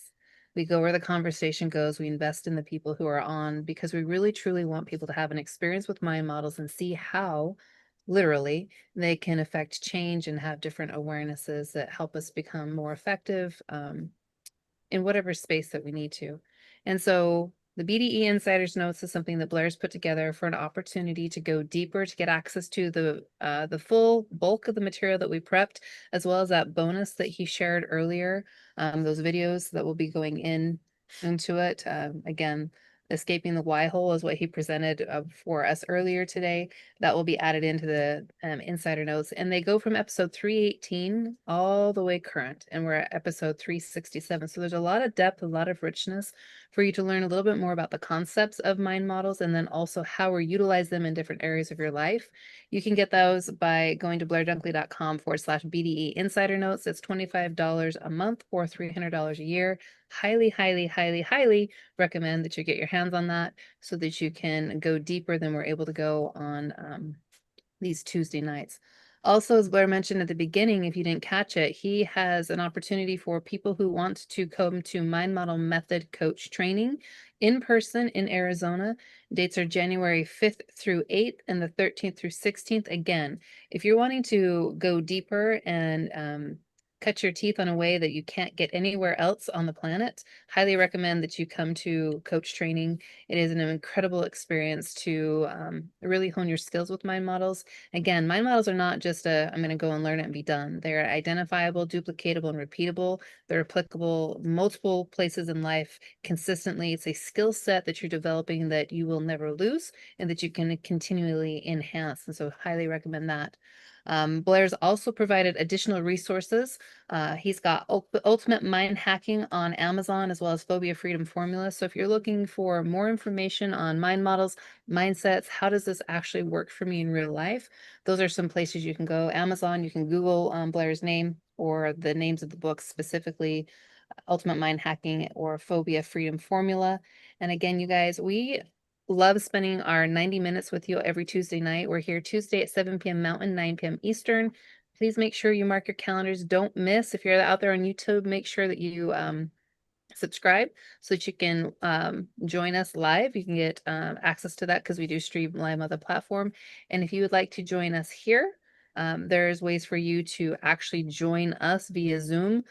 We go where the conversation goes. We invest in the people who are on because we really truly want people to have an experience with mind models and see how literally they can affect change and have different awarenesses that help us become more effective in whatever space that we need to. And so the BDE Insider's Notes is something that Blair's put together for an opportunity to go deeper, to get access to the full bulk of the material that we prepped, as well as that bonus that he shared earlier, those videos that will be going into it. Again, Escaping the Why Hole is what he presented for us earlier today. That will be added into the Insider Notes. And they go from episode 318 all the way current. And we're at episode 367. So there's a lot of depth, a lot of richness for you to learn a little bit more about the concepts of mind models and then also how we utilize them in different areas of your life. You can get those by going to blairdunkley.com/BDE Insider Notes. It's $25 a month or $300 a year. Highly, highly, highly, highly recommend that you get your hands on that so that you can go deeper than we're able to go on these Tuesday nights. Also, as Blair mentioned at the beginning, if you didn't catch it, he has an opportunity for people who want to come to Mind Model Method Coach training in person in Arizona. Dates are January 5th through 8th and the 13th through 16th. Again, if you're wanting to go deeper and cut your teeth on a way that you can't get anywhere else on the planet, highly recommend that you come to coach training. It is an incredible experience to really hone your skills with mind models. Again, mind models are not just I'm going to go and learn it and be done. They're identifiable, duplicatable, and repeatable. They're applicable multiple places in life consistently. It's a skill set that you're developing that you will never lose and that you can continually enhance. And so highly recommend that. Blair's also provided additional resources. He's got Ultimate Mind Hacking on Amazon, as well as Phobia Freedom Formula. So if you're looking for more information on mind models, mindsets, how does this actually work for me in real life, those are some places you can go. Amazon, you can Google Blair's name or the names of the books, specifically Ultimate Mind Hacking or Phobia Freedom Formula. And again, you guys, we love spending our 90 minutes with you every Tuesday night. We're here Tuesday at 7 p.m. Mountain, 9 p.m. Eastern. Please make sure you mark your calendars. Don't miss. If you're out there on YouTube, make sure that you subscribe so that you can join us live. You can get access to that because we do stream live on the platform. And if you would like to join us here, there's ways for you to actually join us via Zoom.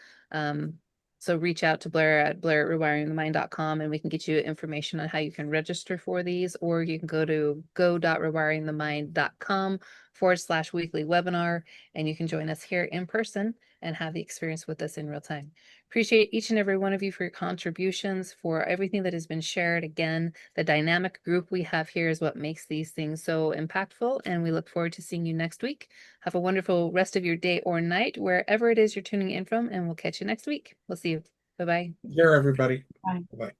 So reach out to Blair at blair@rewiringthemind.com and we can get you information on how you can register for these, or you can go to go.rewiringthemind.com/weekly webinar and you can join us here in person and have the experience with us in real time. Appreciate each and every one of you for your contributions, for everything that has been shared. Again, the dynamic group we have here is what makes these things so impactful, and we look forward to seeing you next week. Have a wonderful rest of your day or night, wherever it is you're tuning in from, and we'll catch you next week. We'll see you. Bye-bye. Here, everybody. Bye. Bye.